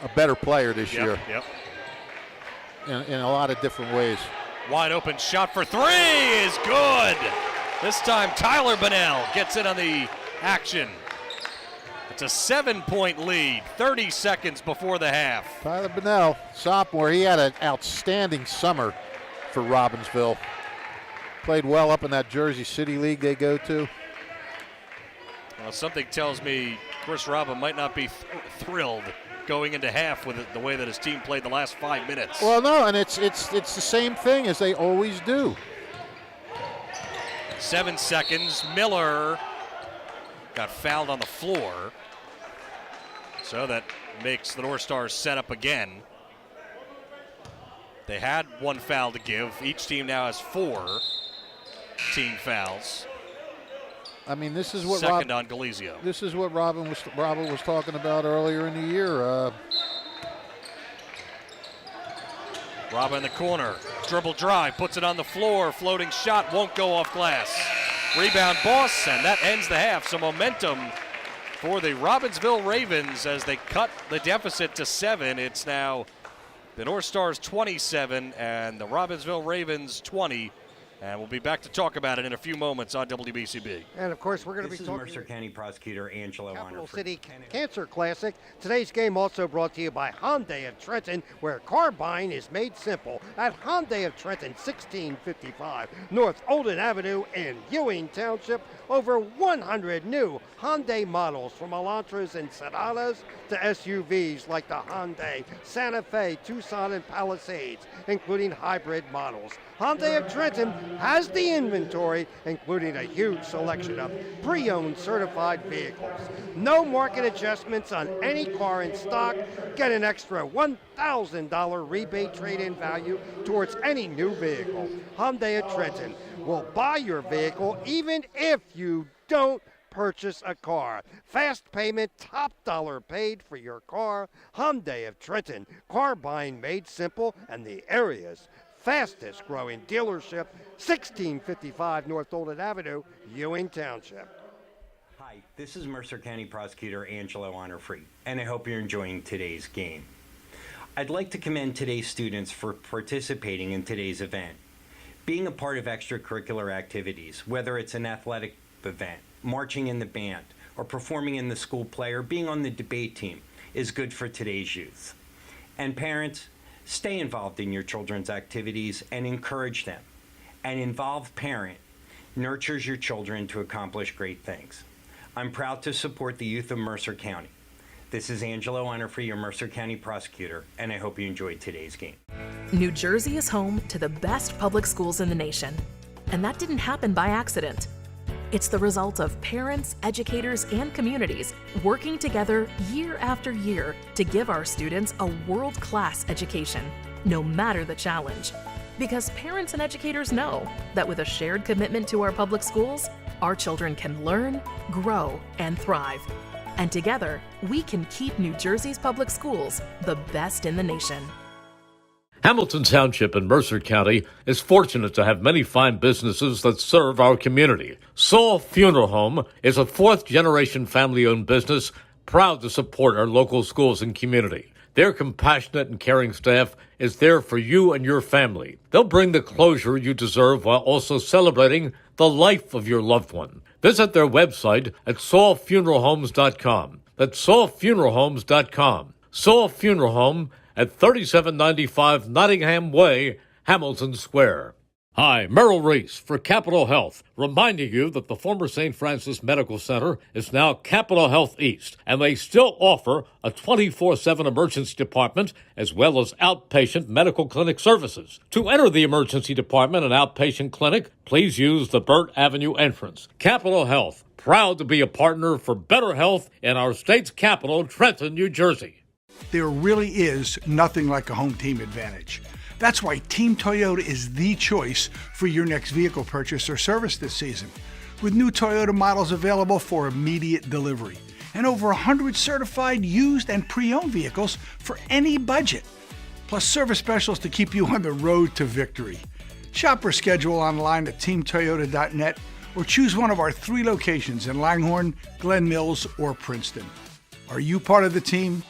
a better player this year. Yep. In a lot of different ways. Wide open shot for three is good. This time Tyler Bunnell gets in on the action. It's a 7-point lead, 30 seconds before the half. Tyler Bunnell, sophomore, he had an outstanding summer for Robbinsville. Played well up in that Jersey City League they go to. Well, something tells me Chris Robba might not be thrilled going into half with the way that his team played the last 5 minutes. Well, no, and it's the same thing as they always do. 7 seconds. Miller got fouled on the floor. So that makes the Northstars set up again. They had one foul to give. Each team now has 4 team fouls. I mean, this is what second on Galizio. This is what Robba was talking about earlier in the year. Robba in the corner, dribble drive, puts it on the floor, floating shot, won't go off glass. Rebound Boss, and that ends the half. So momentum for the Robbinsville Ravens as they cut the deficit to 7. It's now the Northstars 27 and the Robbinsville Ravens 20. And we'll be back to talk about it in a few moments on WBCB. And of course, we're going to be talking. This is Mercer County Prosecutor Angelo Capital Honorford. City Cancer Classic. Today's game also brought to you by Hyundai of Trenton, where car buying is made simple at Hyundai of Trenton, 1655 North Olden Avenue in Ewing Township. Over 100 new Hyundai models, from Elantras and Sedanas to SUVs like the Hyundai Santa Fe, Tucson, and Palisades, including hybrid models. Hyundai of Trenton has the inventory, including a huge selection of pre-owned certified vehicles. No market adjustments on any car in stock. Get an extra $1,000 rebate trade-in value towards any new vehicle. Hyundai of Trenton will buy your vehicle even if you don't purchase a car. Fast payment, top dollar paid for your car. Hyundai of Trenton. Car buying made simple, and the area's fastest growing dealership, 1655 North Olden Avenue, Ewing Township. Hi, this is Mercer County Prosecutor Angelo Honorford, and I hope you're enjoying today's game. I'd like to commend today's students for participating in today's event. Being a part of extracurricular activities, whether it's an athletic event, marching in the band, or performing in the school play, or being on the debate team, is good for today's youth. And parents, stay involved in your children's activities and encourage them. An involved parent nurtures your children to accomplish great things. I'm proud to support the youth of Mercer County. This is Angelo Honorford, your Mercer County Prosecutor, and I hope you enjoyed today's game. New Jersey is home to the best public schools in the nation, and that didn't happen by accident. It's the result of parents, educators, and communities working together year after year to give our students a world-class education, no matter the challenge. Because parents and educators know that with a shared commitment to our public schools, our children can learn, grow, and thrive. And together, we can keep New Jersey's public schools the best in the nation. Hamilton Township in Mercer County is fortunate to have many fine businesses that serve our community. Saul Funeral Home is a fourth-generation family-owned business proud to support our local schools and community. Their compassionate and caring staff is there for you and your family. They'll bring the closure you deserve while also celebrating the life of your loved one. Visit their website at saulfuneralhomes.com. That's saulfuneralhomes.com. Saul Funeral Home at 3795 Nottingham Way, Hamilton Square. Hi, Merrill Reese for Capital Health, reminding you that the former St. Francis Medical Center is now Capital Health East, and they still offer a 24/7 emergency department as well as outpatient medical clinic services. To enter the emergency department and outpatient clinic, please use the Burt Avenue entrance. Capital Health, proud to be a partner for better health in our state's capital, Trenton, New Jersey. There really is nothing like a home team advantage. That's why Team Toyota is the choice for your next vehicle purchase or service this season. With new Toyota models available for immediate delivery and over 100 certified used and pre-owned vehicles for any budget. Plus service specials to keep you on the road to victory. Shop or schedule online at teamtoyota.net or choose one of our 3 locations in Langhorne, Glen Mills, or Princeton. Are you part of the team?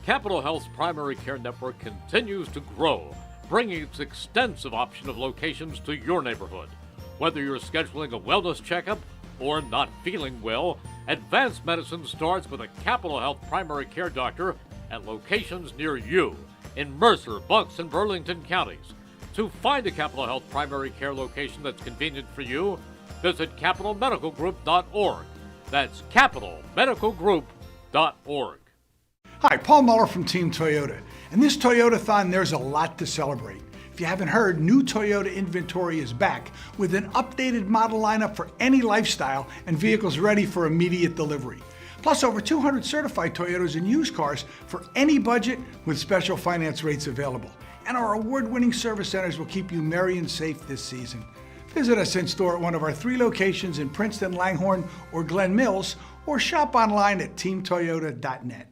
Capital Health's primary care network continues to grow, bringing its extensive option of locations to your neighborhood. Whether you're scheduling a wellness checkup or not feeling well, advanced medicine starts with a Capital Health primary care doctor at locations near you in Mercer, Bucks, and Burlington counties. To find a Capital Health primary care location that's convenient for you, visit capitalmedicalgroup.org. That's capitalmedicalgroup.org. Hi, Paul Muller from Team Toyota. And this Toyota-thon, there's a lot to celebrate. If you haven't heard, new Toyota inventory is back with an updated model lineup for any lifestyle and vehicles ready for immediate delivery. Plus over 200 certified Toyotas and used cars for any budget with special finance rates available. And our award-winning service centers will keep you merry and safe this season. Visit us in store at one of our 3 locations in Princeton, Langhorne, or Glen Mills, or shop online at teamtoyota.net.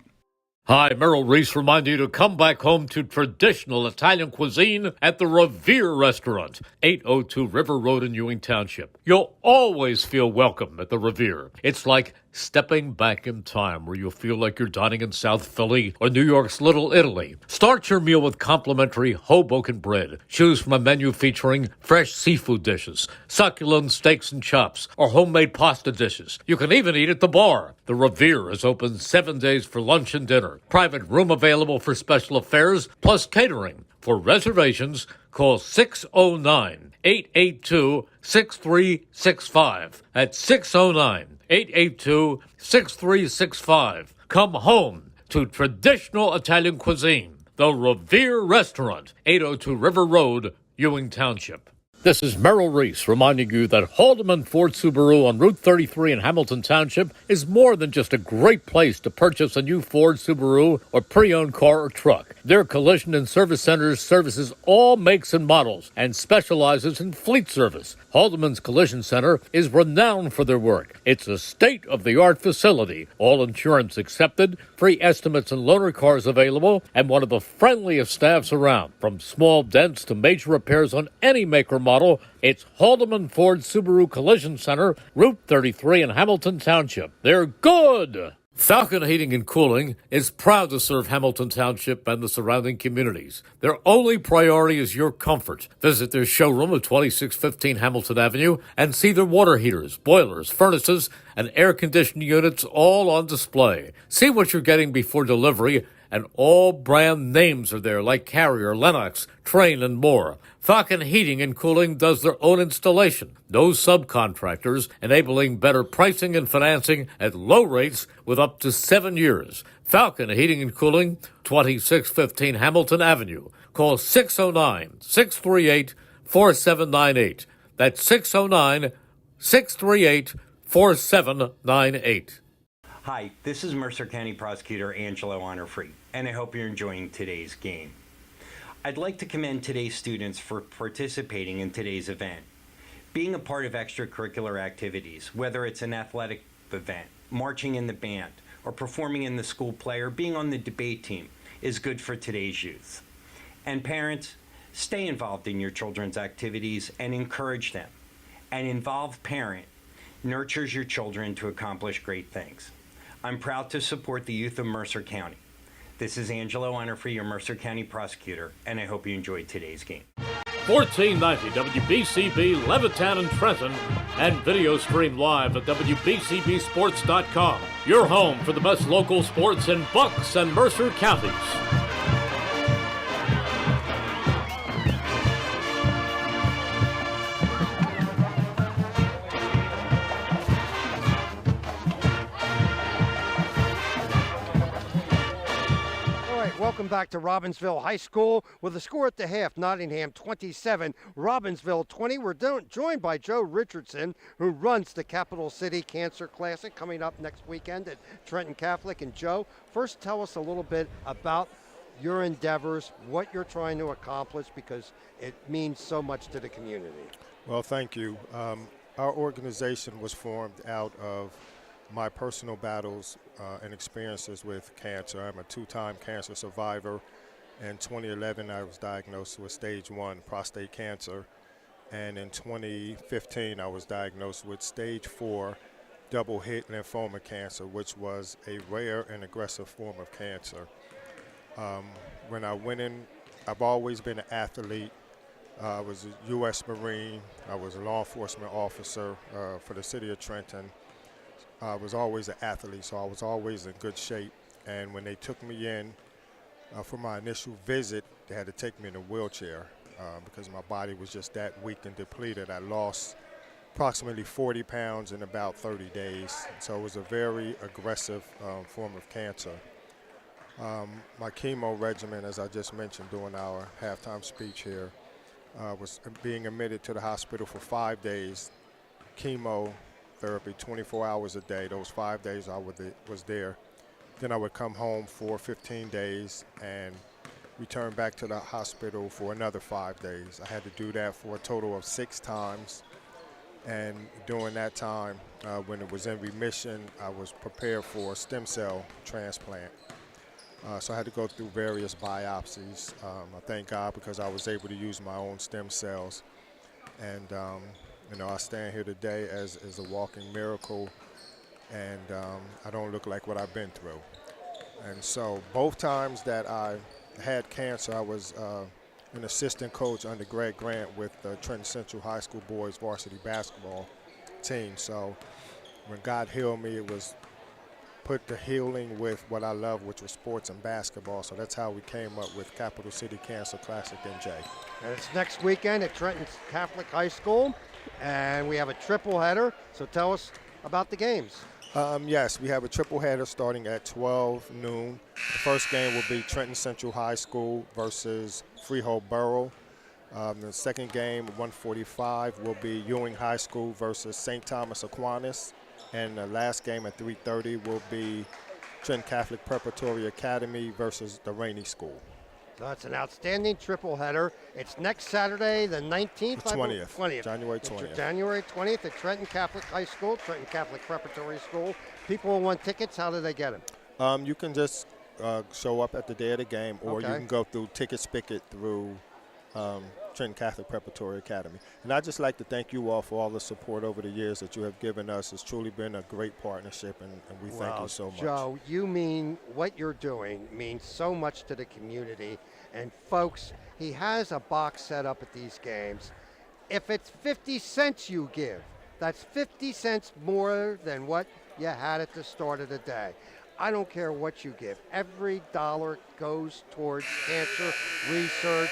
Hi, Merrill Reese reminding you to come back home to traditional Italian cuisine at the Revere Restaurant, 802 River Road in Ewing Township. You'll always feel welcome at the Revere. It's like stepping back in time where you'll feel like you're dining in South Philly or New York's Little Italy. Start your meal with complimentary Hoboken bread. Choose from a menu featuring fresh seafood dishes, succulent steaks and chops, or homemade pasta dishes. You can even eat at the bar. The Revere is open 7 days for lunch and dinner. Private room available for special affairs, plus catering. For reservations, call 609-882-6365. That's 609-882-6365. Come home to traditional Italian cuisine. The Revere Restaurant, 802 River Road, Ewing Township. This is Merrill Reese reminding you that Haldeman Ford Subaru on Route 33 in Hamilton Township is more than just a great place to purchase a new Ford, Subaru, or pre-owned car or truck. Their collision and service centers services all makes and models and specializes in fleet service. Haldeman's Collision Center is renowned for their work. It's a state-of-the-art facility, all insurance accepted, free estimates and loaner cars available, and one of the friendliest staffs around. From small dents to major repairs on any make or model, it's Haldeman Ford Subaru Collision Center, Route 33 in Hamilton Township. They're good! Falcon Heating and Cooling is proud to serve Hamilton Township and the surrounding communities. Their only priority is your comfort. Visit their showroom at 2615 Hamilton Avenue and see their water heaters, boilers, furnaces, and air conditioning units all on display. See what you're getting before delivery, and all brand names are there like Carrier, Lennox, Trane, and more. Falcon Heating and Cooling does their own installation. No subcontractors, enabling better pricing and financing at low rates with up to 7 years. Falcon Heating and Cooling, 2615 Hamilton Avenue. Call 609-638-4798. That's 609-638-4798. Hi, this is Mercer County Prosecutor Angelo Honorfree, and I hope you're enjoying today's game. I'd like to commend today's students for participating in today's event. Being a part of extracurricular activities, whether it's an athletic event, marching in the band, or performing in the school play, or being on the debate team, is good for today's youth. And parents, stay involved in your children's activities and encourage them. An involved parent nurtures your children to accomplish great things. I'm proud to support the youth of Mercer County. This is Angelo Honorfree, your Mercer County Prosecutor, and I hope you enjoyed today's game. 1490 WBCB, Levittown and Trenton, and video stream live at WBCBsports.com. Your home for the best local sports in Bucks and Mercer counties. Welcome back to Robbinsville High School with a score at the half, Nottingham 27, Robbinsville 20. We're joined by Joe Richardson, who runs the Capital City Cancer Classic coming up next weekend at Trenton Catholic. And Joe, first tell us a little bit about your endeavors, what you're trying to accomplish, because it means so much to the community. Well, thank you. Our organization was formed out of my personal battles and experiences with cancer. I'm a two-time cancer survivor. In 2011, I was diagnosed with stage 1 prostate cancer. And in 2015, I was diagnosed with stage 4 double-hit lymphoma cancer, which was a rare and aggressive form of cancer. When I went in, I've always been an athlete. I was a U.S. Marine. I was a law enforcement officer for the city of Trenton. I was always an athlete, so I was always in good shape. And when they took me in for my initial visit, they had to take me in a wheelchair because my body was just that weak and depleted. I lost approximately 40 pounds in about 30 days. So it was a very aggressive form of cancer. My chemo regimen, as I just mentioned during our halftime speech here, was being admitted to the hospital for 5 days, chemotherapy 24 hours a day. Those 5 days I was there. Then I would come home for 15 days and return back to the hospital for another 5 days. I had to do that for a total of 6 times. And during that time, when it was in remission, I was prepared for a stem cell transplant. So I had to go through various biopsies. I thank God because I was able to use my own stem cells. And, I stand here today as a walking miracle, and I don't look like what I've been through. And so both times that I had cancer, I was an assistant coach under Greg Grant with the Trenton Central High School boys varsity basketball team. So when God healed me, it was put the healing with what I love, which was sports and basketball. So that's how we came up with Capital City Cancer Classic NJ. And it's next weekend at Trenton Catholic High School, and we have a triple header. So tell us about the games. Yes, we have a triple header starting at 12 noon. The first game will be Trenton Central High School versus Freehold Borough. The second game, 1:45, will be Ewing High School versus St. Thomas Aquinas. And the last game at 3:30 will be Trenton Catholic Preparatory Academy versus the Rainey School. So it's an outstanding triple header. It's next Saturday, the 19th? The 20th. January 20th. January 20th at Trenton Catholic High School, Trenton Catholic Preparatory School. People who want tickets, how do they get them? You can just show up at the day of the game, or you can go through Ticket Spicket through Trenton Catholic Preparatory Academy. And I'd just like to thank you all for all the support over the years that you have given us. It's truly been a great partnership, and we thank you so much. Joe, you mean what you're doing means so much to the community. And folks, he has a box set up at these games. If it's 50 cents you give, that's 50 cents more than what you had at the start of the day. I don't care what you give. Every dollar goes towards cancer research.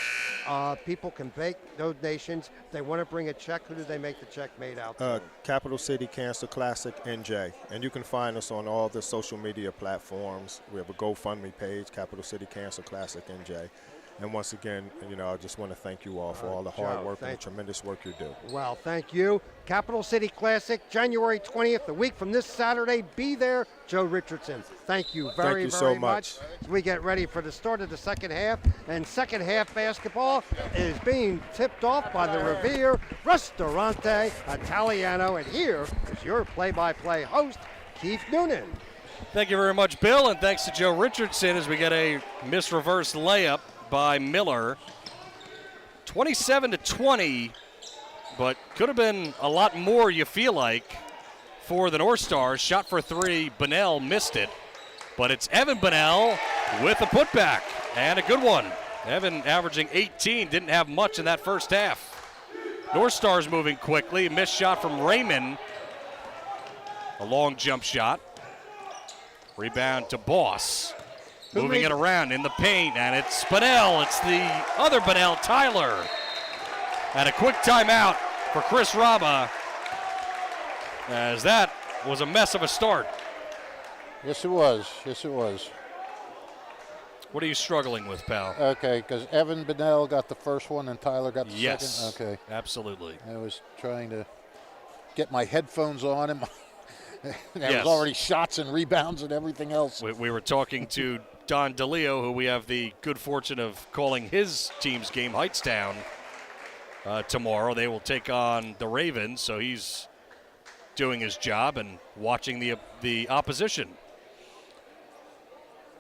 People can make donations. If they want to bring a check, who do they make the check made out to? Capital City Cancer Classic NJ. And you can find us on all the social media platforms. We have a GoFundMe page, Capital City Cancer Classic NJ. And once again, I just want to thank you all for all the hard work and the tremendous work you do. Well, thank you. Capital City Classic, January 20th, a week from this Saturday. Be there. Joe Richardson, thank you very much. As we get ready for the start of the second half. And second half basketball is being tipped off by the Revere Ristorante Italiano. And here is your play-by-play host, Keith Noonan. Thank you very much, Bill, and thanks to Joe Richardson as we get a misreverse layup by Miller. 27-20, but could have been a lot more, you feel like, for the Northstars. Shot for three, Bunnell missed it, but it's Evan Bunnell with a putback, and a good one. Evan averaging 18, didn't have much in that first half. Northstars moving quickly, missed shot from Raymond, a long jump shot. Rebound to Boss. Moving it around in the paint, and it's Bunnell. It's the other Bunnell, Tyler. And a quick timeout for Chris Robba, as that was a mess of a start. Yes, it was. Yes, it was. What are you struggling with, pal? Okay, because Evan Bennell got the first one and Tyler got the Yes. second? Okay. Absolutely. I was trying to get my headphones on, and there Yes. was already shots and rebounds and everything else. We were talking to Don DeLeo, who we have the good fortune of calling his team's game, Heightstown, tomorrow. They will take on the Ravens, so he's doing his job and watching the opposition.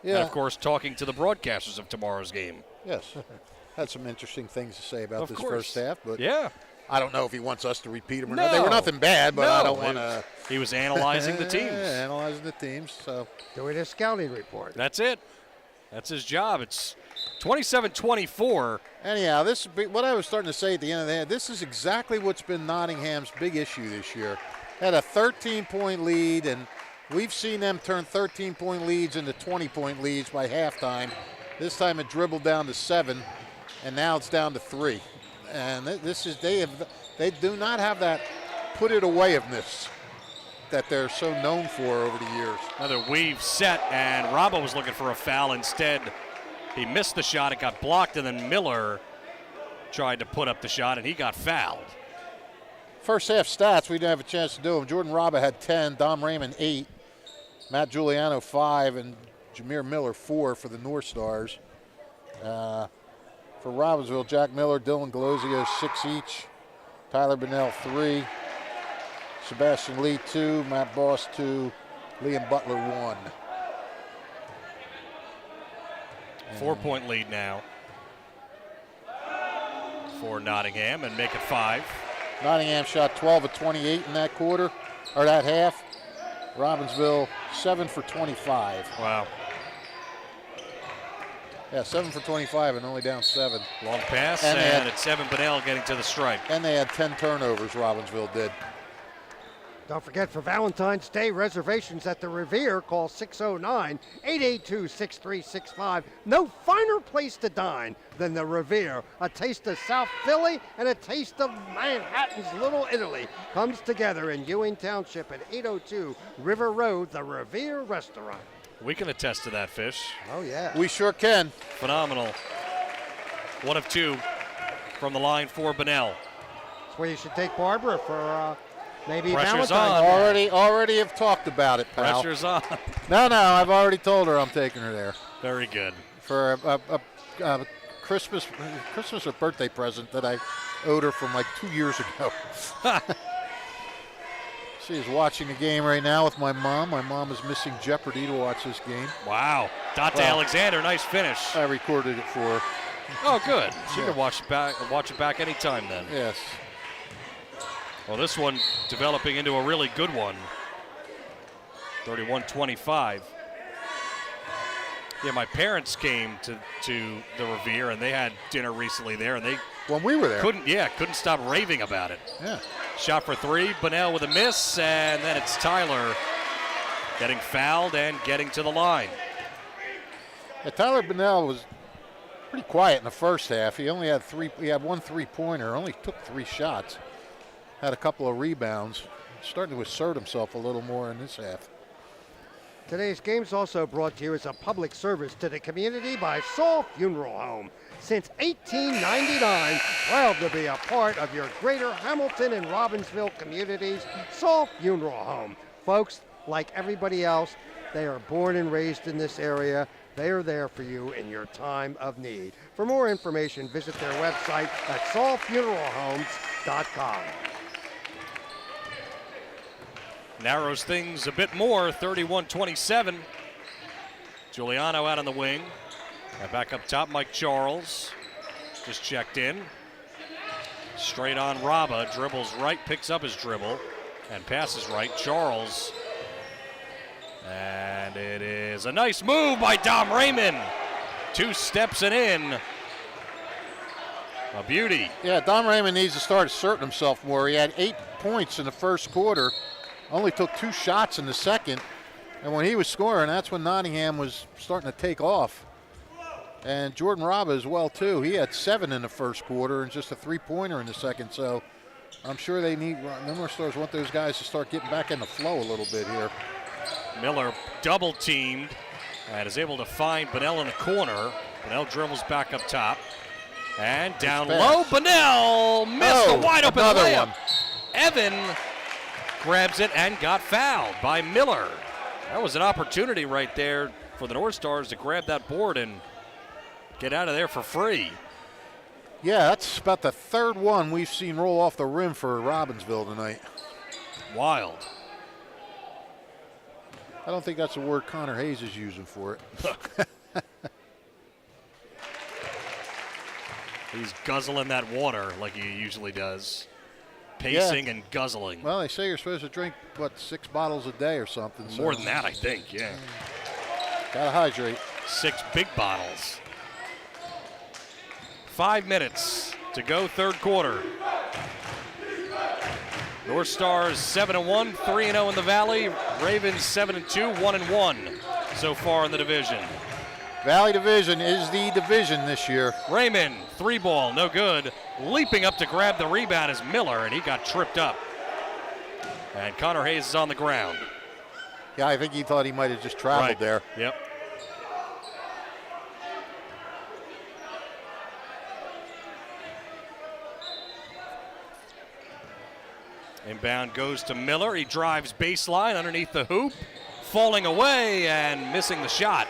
Yeah. And, of course, talking to the broadcasters of tomorrow's game. Yes. Had some interesting things to say about Of this course. first half, but Yeah. I don't know if he wants us to repeat them or No. not. They were nothing bad, but I don't No, want to. He was analyzing the teams. Analyzing the teams. So Doing a scouting report. That's it. That's his job. It's 27-24. anyhow, this is what I was starting to say at the end of the day. This is exactly what's been Nottingham's big issue this year. Had a 13-point lead, and we've seen them turn 13-point leads into 20-point leads by halftime. This time it dribbled down to 7, and now it's down to 3. And this is they do not have that put it away-iveness that they're so known for over the years. Another weave set, and Robbo was looking for a foul. Instead, he missed the shot. It got blocked, and then Miller tried to put up the shot, and he got fouled. First half stats, we didn't have a chance to do them. Jordan Robba had 10, Dom Raymond 8, Matt Giuliano 5, and Jameer Miller 4 for the Northstars. For Robbinsville, Jack Miller, Dylan Galozio 6 each, Tyler Bennell 3, Sebastian Lee 2, Matt Boss 2, Liam Butler 1. 4-point lead now for Nottingham, and make it 5. Nottingham shot 12 of 28 in that quarter, or that half. Robbinsville 7 for 25. Wow. Yeah, 7 for 25 and only down 7. Long pass, And and it's Evan Bennell getting to the stripe. And they had 10 turnovers, Robbinsville did. Don't forget, for Valentine's Day reservations at the Revere, call 609-882-6365. No finer place to dine than the Revere. A taste of South Philly and a taste of Manhattan's Little Italy comes together in Ewing Township at 802 River Road, the Revere Restaurant. We can attest to that, Fish. Oh, yeah. We sure can. Phenomenal. 1 of 2 from the line for Bennell. That's where you should take Barbara for maybe Pressure's Valentine's on. Day. Already have talked about it, pal. Pressure's on. No, I've already told her I'm taking her there Very good. for a Christmas or birthday present that I owed her from like 2 years ago. She is watching a game right now with my mom. My mom is missing Jeopardy to watch this game. Wow. Dante Wow. Alexander, nice finish. I recorded it for her. Oh, good. She can watch it back anytime then. Yes. Well, this one developing into a really good one. 31-25. Yeah, my parents came to the Revere, and they had dinner recently there, and they When we were there. couldn't stop raving about it. Yeah. Shot for 3, Bennell with a miss, and then it's Tyler getting fouled and getting to the line. Yeah, Tyler Bennell was pretty quiet in the first half. He only had he had 1 3-pointer, only took 3 shots. Had a couple of rebounds. Starting to assert himself a little more in this half. Today's game is also brought to you as a public service to the community by Saul Funeral Home. Since 1899, proud to be a part of your greater Hamilton and Robbinsville communities, Saul Funeral Home. Folks, like everybody else, they are born and raised in this area. They are there for you in your time of need. For more information, visit their website at saulfuneralhomes.com. Narrows things a bit more, 31-27. Giuliano out on the wing. And back up top, Mike Charles just checked in. Straight on Rabba, dribbles right, picks up his dribble, and passes right. Charles. And it is a nice move by Dom Raymond. 2 steps and in. A beauty. Yeah, Don Raymond needs to start asserting himself more. He had 8 points in the first quarter, only took 2 shots in the second, and when he was scoring, that's when Nottingham was starting to take off. And Jordan Rabba as well, too. He had 7 in the first quarter and just a 3-pointer in the second, so I'm sure the Northstars want those guys to start getting back in the flow a little bit here. Miller double teamed and is able to find Bunnell in the corner. Bunnell dribbles back up top. And down low, Bunnell missed the wide open layup. Evan grabs it and got fouled by Miller. That was an opportunity right there for the North Stars to grab that board and get out of there for free. Yeah, that's about the third one we've seen roll off the rim for Robbinsville tonight. Wild. I don't think that's the word Connor Hayes is using for it. He's guzzling that water like he usually does. Pacing and guzzling. Well, they say you're supposed to drink, 6 bottles a day or something. More than that, I think, yeah. Gotta hydrate. 6 big bottles. 5 minutes to go, third quarter. North Stars 7-1, 3-0 in the Valley. Ravens 7-2, 1-1 so far in the division. Valley Division is the division this year. Raymond, 3-ball, no good. Leaping up to grab the rebound is Miller, and he got tripped up. And Connor Hayes is on the ground. Yeah, I think he thought he might have just traveled there. Yep. Inbound goes to Miller. He drives baseline underneath the hoop, falling away and missing the shot.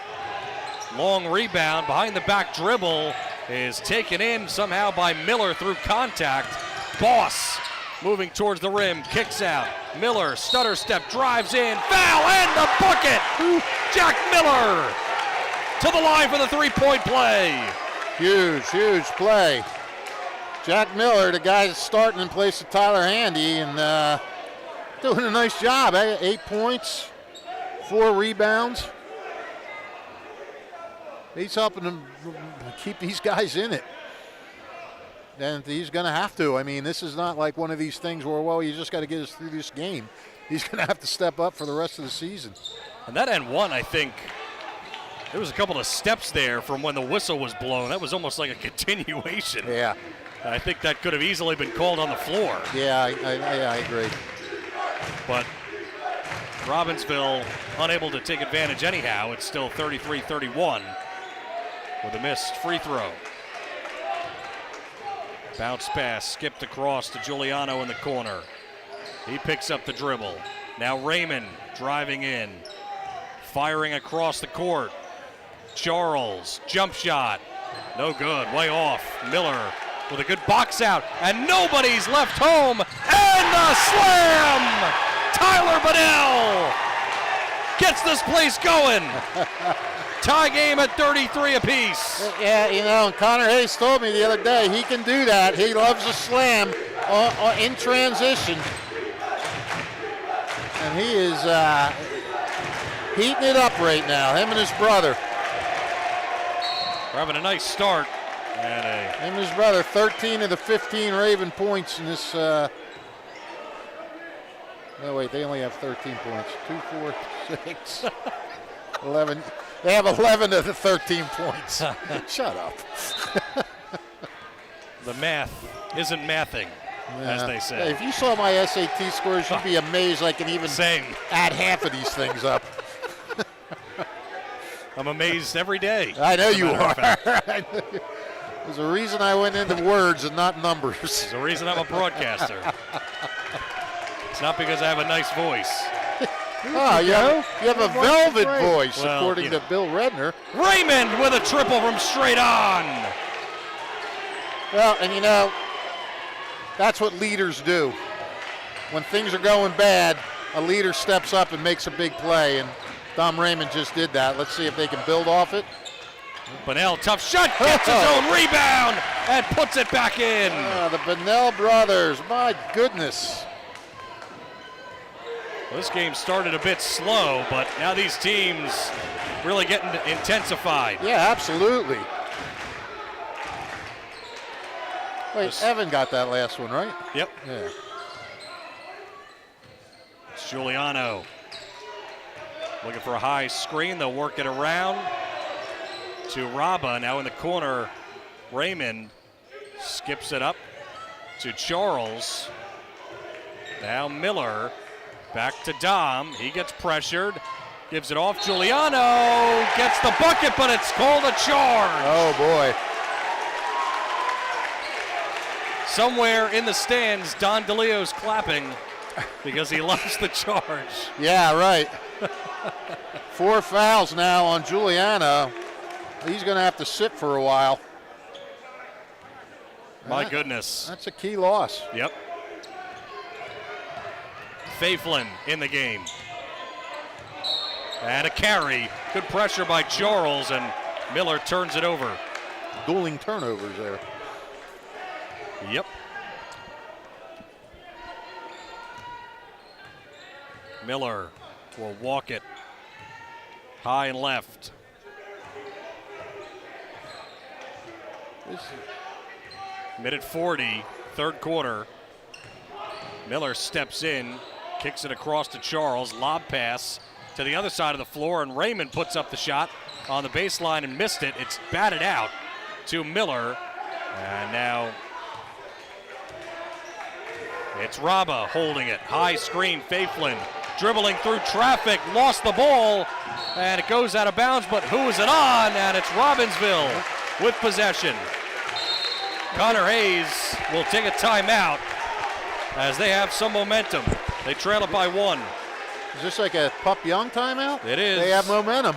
Long rebound, behind the back dribble is taken in somehow by Miller through contact. Boss moving towards the rim, kicks out. Miller, stutter step, drives in, foul and the bucket! Jack Miller to the line for the three-point play. Huge, huge play. Jack Miller, the guy that's starting in place of Tyler Handy, and doing a nice job. 8 points, 4 rebounds. He's helping them keep these guys in it. And he's going to have to. I mean, this is not like one of these things where, well, you just got to get us through this game. He's going to have to step up for the rest of the season. And that end one, I think, there was a couple of steps there from when the whistle was blown. That was almost like a continuation. Yeah. I think that could have easily been called on the floor. Yeah, I agree. But Robbinsville unable to take advantage anyhow. It's still 33-31 with a missed free throw. Bounce pass skipped across to Giuliano in the corner. He picks up the dribble. Now Raymond driving in, firing across the court. Charles, jump shot, no good, way off. Miller with a good box out, and nobody's left home, and the slam! Tyler Bunnell gets this place going. Tie game at 33 apiece. Yeah, you know, Connor Hayes told me the other day he can do that. He loves a slam in transition. And he is heating it up right now, him and his brother. We're having a nice start. Him and his brother, 13 of the 15 Raven points in this. No, wait, they only have 13 points. 2, 4, 6, 11. They have 11 of the 13 points. Shut up. The math isn't mathing, as they say. Hey, if you saw my SAT scores, you'd be amazed I can even add half of these things up. I'm amazed every day. I know you are. There's a reason I went into words and not numbers. There's a reason I'm a broadcaster. It's not because I have a nice voice. You have a velvet voice, well, according to Bill Redner. Raymond with a triple from straight on. Well, and you know, that's what leaders do. When things are going bad, a leader steps up and makes a big play, and Dom Raymond just did that. Let's see if they can build off it. Bunnell, tough shot, gets his own rebound, and puts it back in. The Bunnell brothers, my goodness. Well, this game started a bit slow, but now these teams really getting intensified. Yeah, absolutely. Wait, Evan got that last one, right? Yep. Yeah. It's Giuliano looking for a high screen. They'll work it around to Rabba. Now in the corner, Raymond skips it up to Charles. Now Miller back to Dom. He gets pressured, Gives it off. Giuliano gets the bucket, but it's called a charge. Oh, boy. Somewhere in the stands, Don DeLeo's clapping because he loves the charge. Yeah, right. 4 fouls now on Giuliano. He's going to have to sit for a while. My goodness. That's a key loss. Yep. Faiflin in the game. And a carry. Good pressure by Charles, and Miller turns it over. Dueling turnovers there. Yep. Miller will walk it high and left. Minute 40, third quarter. Miller steps in, kicks it across to Charles, lob pass to the other side of the floor, and Raymond puts up the shot on the baseline and missed it. It's batted out to Miller, and now it's Rabba holding it. High screen, Faiflin dribbling through traffic, lost the ball, and it goes out of bounds, but who is it on? And it's Robbinsville with possession. Connor Hayes will take a timeout as they have some momentum. They trail it by 1. Is this like a Pup Young timeout? It is. They have momentum.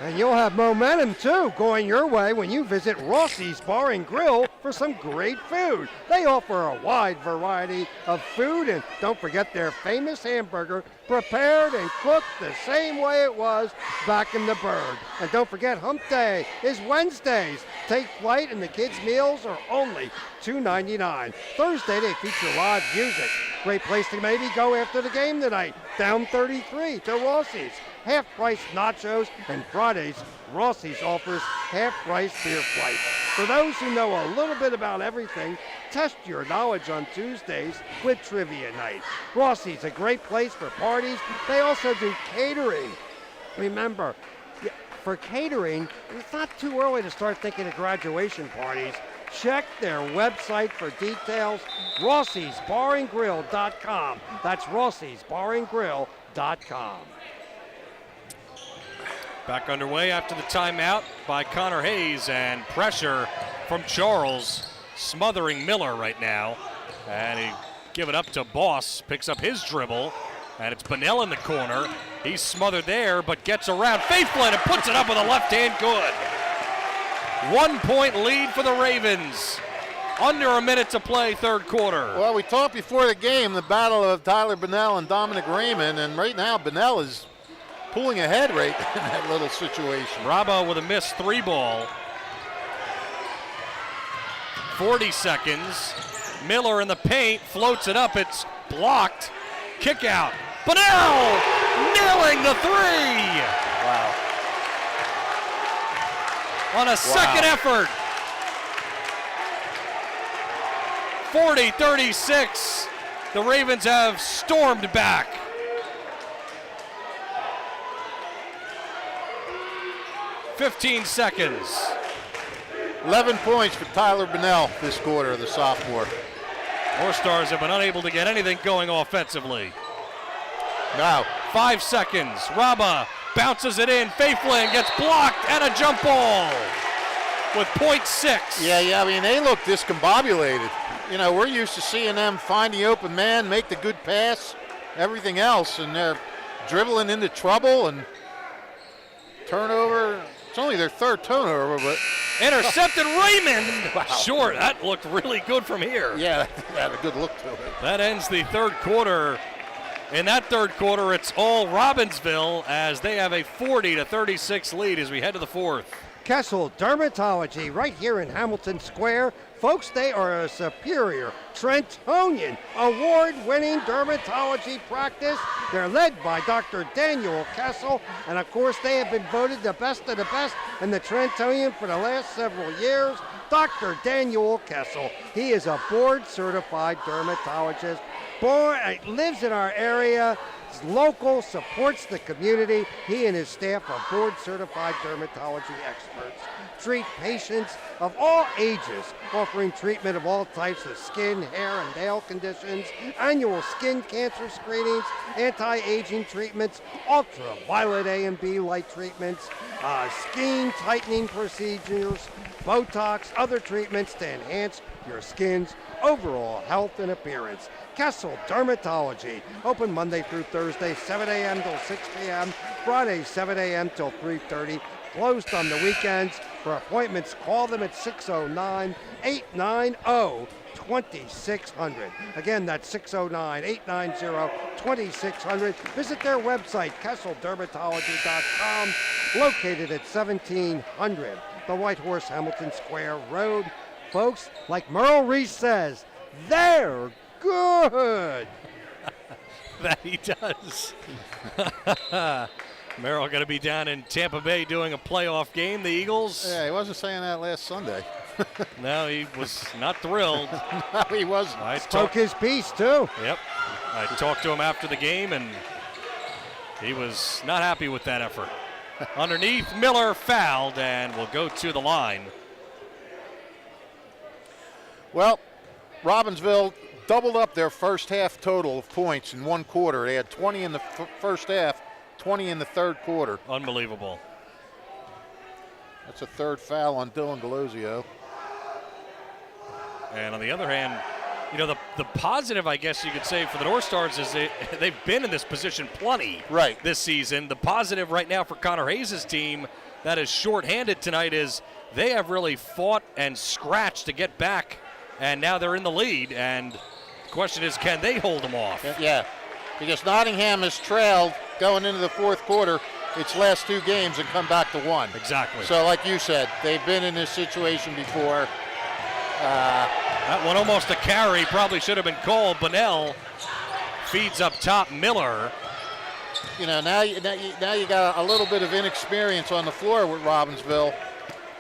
And you'll have momentum too going your way when you visit Rossi's Bar and Grill for some great food. They offer a wide variety of food, and don't forget their famous hamburger, prepared and cooked the same way it was back in the Bird. And don't forget Hump Day is Wednesdays. Take flight and the kids' meals are only $2.99. Thursday they feature live music. Great place to maybe go after the game tonight. Down 33 to Rossi's. Half-price nachos, and Fridays, Rossi's offers half-price beer flights. For those who know a little bit about everything, test your knowledge on Tuesdays with Trivia Night. Rossi's a great place for parties. They also do catering. Remember, for catering, it's not too early to start thinking of graduation parties. Check their website for details, rossisbarandgrill.com. That's rossisbarandgrill.com. Back underway after the timeout by Connor Hayes, and pressure from Charles, smothering Miller right now. And he give it up to Boss, picks up his dribble, and it's Bunnell in the corner. He's smothered there, but gets around Faiflin and puts it up with a left hand good. 1 point lead for the Ravens. Under a minute to play, third quarter. Well, we talked before the game, the battle of Tyler Bunnell and Dominic Raymond, and right now Bunnell is pulling ahead right in that little situation. Rabba with a missed 3 ball. 40 seconds. Miller in the paint, floats it up, it's blocked. Kick out. Bunnell nailing the 3. Wow. On a second effort. 40-36. The Ravens have stormed back. 15 seconds. 11 points for Tyler Bunnell this quarter, the sophomore. Northstars have been unable to get anything going offensively. Now, 5 seconds. Rabba bounces it in. Faiflin gets blocked, and a jump ball with .6. Yeah, I mean, they look discombobulated. You know, we're used to seeing them find the open man, make the good pass, everything else, and they're dribbling into trouble and turnover. It's only their third turnover, but intercepted Raymond. Wow. Sure, that looked really good from here. Yeah, that had a good look to it. That ends the third quarter. In that third quarter, it's all Robbinsville as they have a 40-36 lead as we head to the fourth. Kessel Dermatology right here in Hamilton Square. Folks, they are a superior Trentonian award-winning dermatology practice. They're led by Dr. Daniel Kessel, and of course they have been voted the best of the best in the Trentonian for the last several years. Dr. Daniel Kessel, he is a board-certified dermatologist, lives in our area. Local, supports the community. He and his staff are board-certified dermatology experts. Treat patients of all ages, offering treatment of all types of skin, hair, and nail conditions, annual skin cancer screenings, anti-aging treatments, ultraviolet A and B light treatments, skin tightening procedures, Botox, other treatments to enhance your skin's overall health and appearance. Kessel Dermatology, open Monday through Thursday, 7 a.m. till 6 p.m., Friday, 7 a.m. till 3:30, closed on the weekends. For appointments, call them at 609-890-2600. Again, that's 609-890-2600. Visit their website, kesseldermatology.com, located at 1700 the White Horse Hamilton Square Road. Folks, like Merle Reese says, they're good. That he does. Merrill going to be down in Tampa Bay doing a playoff game. The Eagles. Yeah, he wasn't saying that last Sunday. No, he was not thrilled. No, he wasn't. Spoke his piece, too. Yep. I talked to him after the game, and he was not happy with that effort. Underneath, Miller fouled and will go to the line. Well, Robbinsville doubled up their first half total of points in one quarter. They had 20 in the first half, 20 in the third quarter. Unbelievable. That's a third foul on Dylan Galozio. And on the other hand, you know, the positive, I guess you could say, for the Northstars is they've been in this position plenty this season. The positive right now for Connor Hayes' team that is shorthanded tonight is they have really fought and scratched to get back, and now they're in the lead. And the question is, can they hold them off? Yeah, because Nottingham has trailed going into the fourth quarter its last two games and come back to one. Exactly. So like you said, they've been in this situation before. That one almost a carry, probably should have been called. Bunnell feeds up top Miller. You know, now you got a little bit of inexperience on the floor with Robbinsville.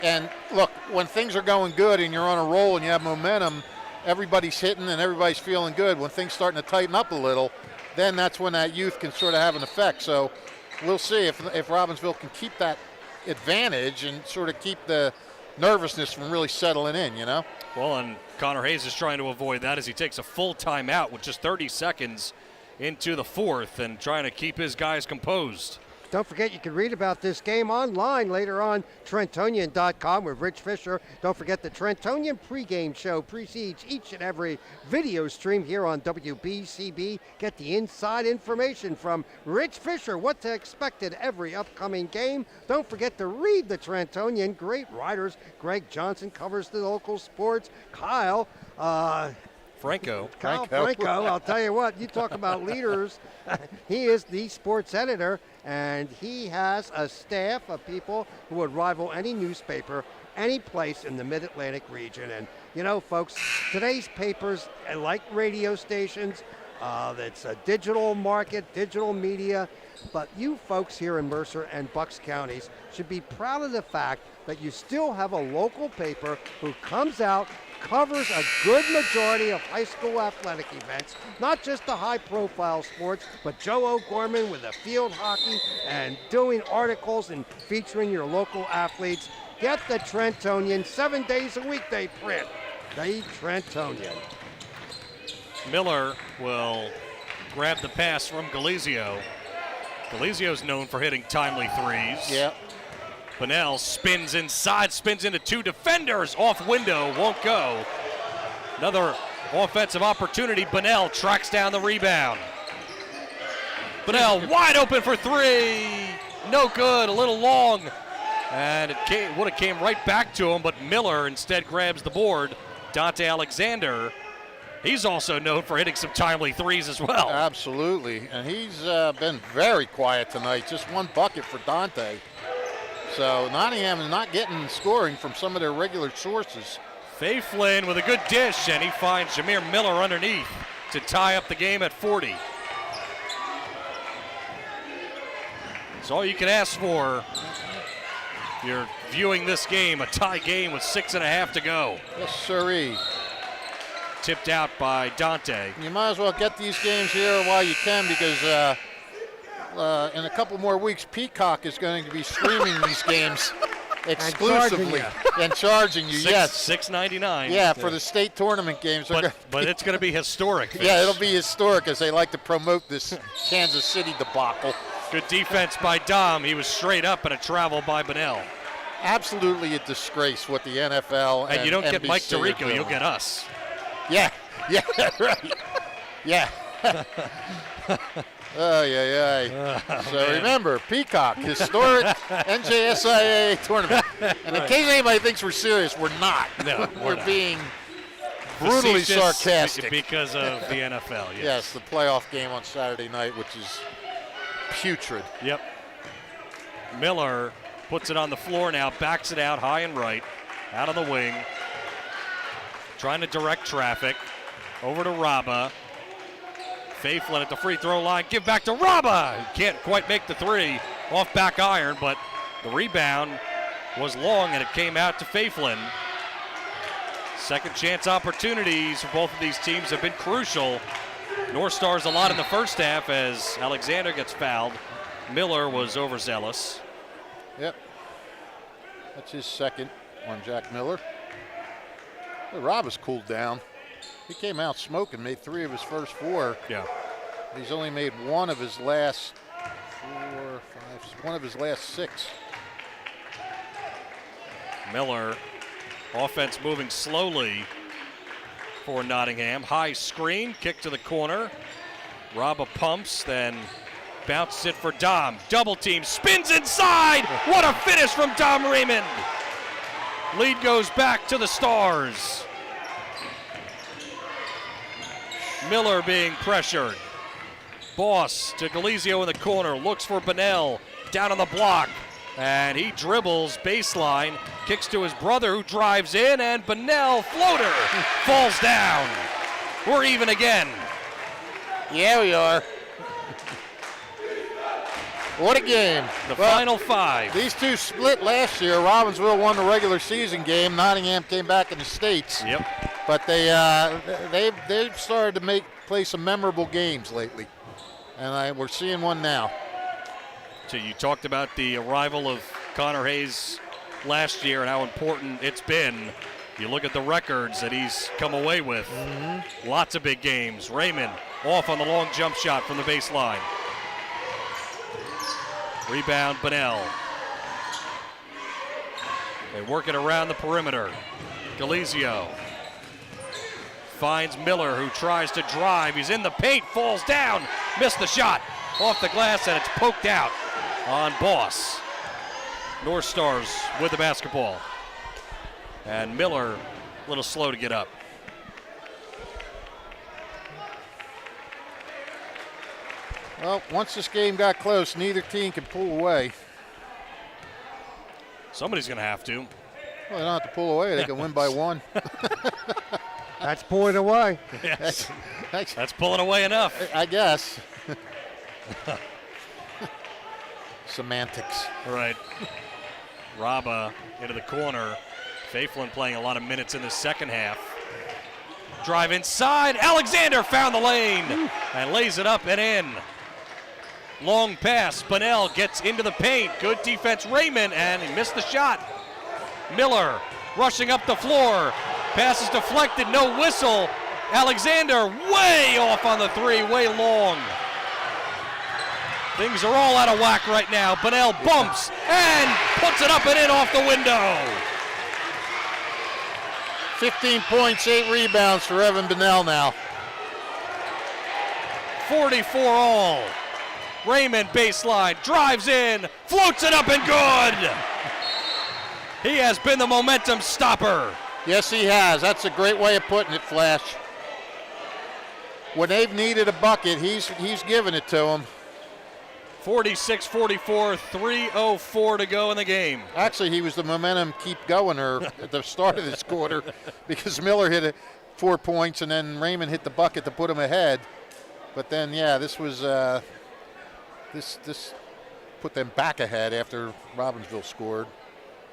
And look, when things are going good and you're on a roll and you have momentum, everybody's hitting and everybody's feeling good. When things starting to tighten up a little, then that's when that youth can sort of have an effect. So we'll see if Robbinsville can keep that advantage and sort of keep the nervousness from really settling in, you know? Well, and Connor Hayes is trying to avoid that as he takes a full timeout with just 30 seconds into the fourth and trying to keep his guys composed. Don't forget, you can read about this game online later on, Trentonian.com with Rich Fisher. Don't forget the Trentonian pregame show precedes each and every video stream here on WBCB. Get the inside information from Rich Fisher, what to expect at every upcoming game. Don't forget to read the Trentonian. Great writers. Greg Johnson covers the local sports. Kyle Franco, I'll tell you what, you talk about leaders. He is the sports editor, and he has a staff of people who would rival any newspaper, any place in the Mid-Atlantic region. And, you know, folks, today's papers, like radio stations, it's a digital market, digital media, but you folks here in Mercer and Bucks counties should be proud of the fact that you still have a local paper who comes out, covers a good majority of high school athletic events, not just the high-profile sports, but Joe O'Gorman with the field hockey and doing articles and featuring your local athletes. Get the Trentonian. 7 days a week they print. The Trentonian. Miller will grab the pass from Galezio. Galezio's known for hitting timely threes. Yeah. Bunnell spins inside, spins into two defenders, off window, won't go. Another offensive opportunity. Bunnell tracks down the rebound. Bunnell wide open for three. No good, a little long. And it would have came right back to him, but Miller instead grabs the board. Dante Alexander, he's also known for hitting some timely threes as well. Absolutely, and he's been very quiet tonight. Just one bucket for Dante. So Nottingham is not getting scoring from some of their regular sources. Faye Flynn with a good dish, and he finds Jameer Miller underneath to tie up the game at 40. It's all you can ask for. You're viewing this game, a tie game with 6.5 to go. Yes, sirree. tipped out by Dante. You might as well get these games here while you can, because in a couple more weeks, Peacock is going to be streaming these games exclusively and charging you. $6.99. Yeah, for the state tournament games. But it's going to be historic. Yeah, it'll be historic as they like to promote this Kansas City debacle. Good defense by Dom. He was straight up and a travel by Bunnell. Absolutely a disgrace what the NFL and you don't get NBC Mike Tirico, you'll get us. Yeah, right. Yeah. Oh, yeah. So remember, Peacock, historic NJSIA tournament. And in case anybody thinks we're serious, we're not. No, we're being brutally sarcastic. Because of the NFL, yes. Yes, the playoff game on Saturday night, which is putrid. Yep. Miller puts it on the floor now, backs it out high and right, out of the wing. Trying to direct traffic. Over to Rabba. Faiflin at the free throw line. Give back to Rabba. He can't quite make the three. Off back iron, but the rebound was long and it came out to Faiflin. Second chance opportunities for both of these teams have been crucial. Northstars a lot in the first half as Alexander gets fouled. Miller was overzealous. Yep. That's his second on Jack Miller. Well, Rob has cooled down. He came out smoking, made 3 of his first 4. Yeah. He's only made one of his last 6. Miller, offense moving slowly for Nottingham. High screen, kick to the corner. Rabba pumps, then bounces it for Dom. Double team, spins inside. What a finish from Dom Raymond. Lead goes back to the Stars. Miller being pressured. Boss to Galizio in the corner, looks for Bunnell, down on the block, and he dribbles baseline, kicks to his brother who drives in, and Bunnell, floater, falls down. We're even again. Yeah, we are. What a game. The final 5. These two split last year. Robbinsville won the regular season game. Nottingham came back in the States. Yep. But they've started to play some memorable games lately. And we're seeing one now. So you talked about the arrival of Connor Hayes last year and how important it's been. You look at the records that he's come away with. Mm-hmm. Lots of big games. Raymond off on the long jump shot from the baseline. Rebound, Bunnell. They work it around the perimeter. Galizio finds Miller, who tries to drive. He's in the paint, falls down, missed the shot. Off the glass, and it's poked out on Boss. Northstars with the basketball. And Miller, a little slow to get up. Well, once this game got close, neither team can pull away. Somebody's going to have to. Well, they don't have to pull away. They can win by 1. That's pulling away. Yes. That's pulling away enough. I guess. Semantics. Right. Rabba into the corner. Faiflin playing a lot of minutes in the second half. Drive inside. Alexander found the lane and lays it up and in. Long pass. Bunnell gets into the paint. Good defense, Raymond, and he missed the shot. Miller rushing up the floor. Pass is deflected, no whistle. Alexander way off on the 3, way long. Things are all out of whack right now. Bunnell bumps and puts it up and in off the window. 15 points, 8 rebounds for Evan Bunnell now. 44 all. Raymond baseline, drives in, floats it up and good. He has been the momentum stopper. Yes, he has. That's a great way of putting it, Flash. When they've needed a bucket, he's given it to them. 46-44, 3:04 to go in the game. Actually, he was the momentum keep goiner at the start of this quarter because Miller hit 4 points and then Raymond hit the bucket to put him ahead. But then, yeah, this was this put them back ahead after Robbinsville scored.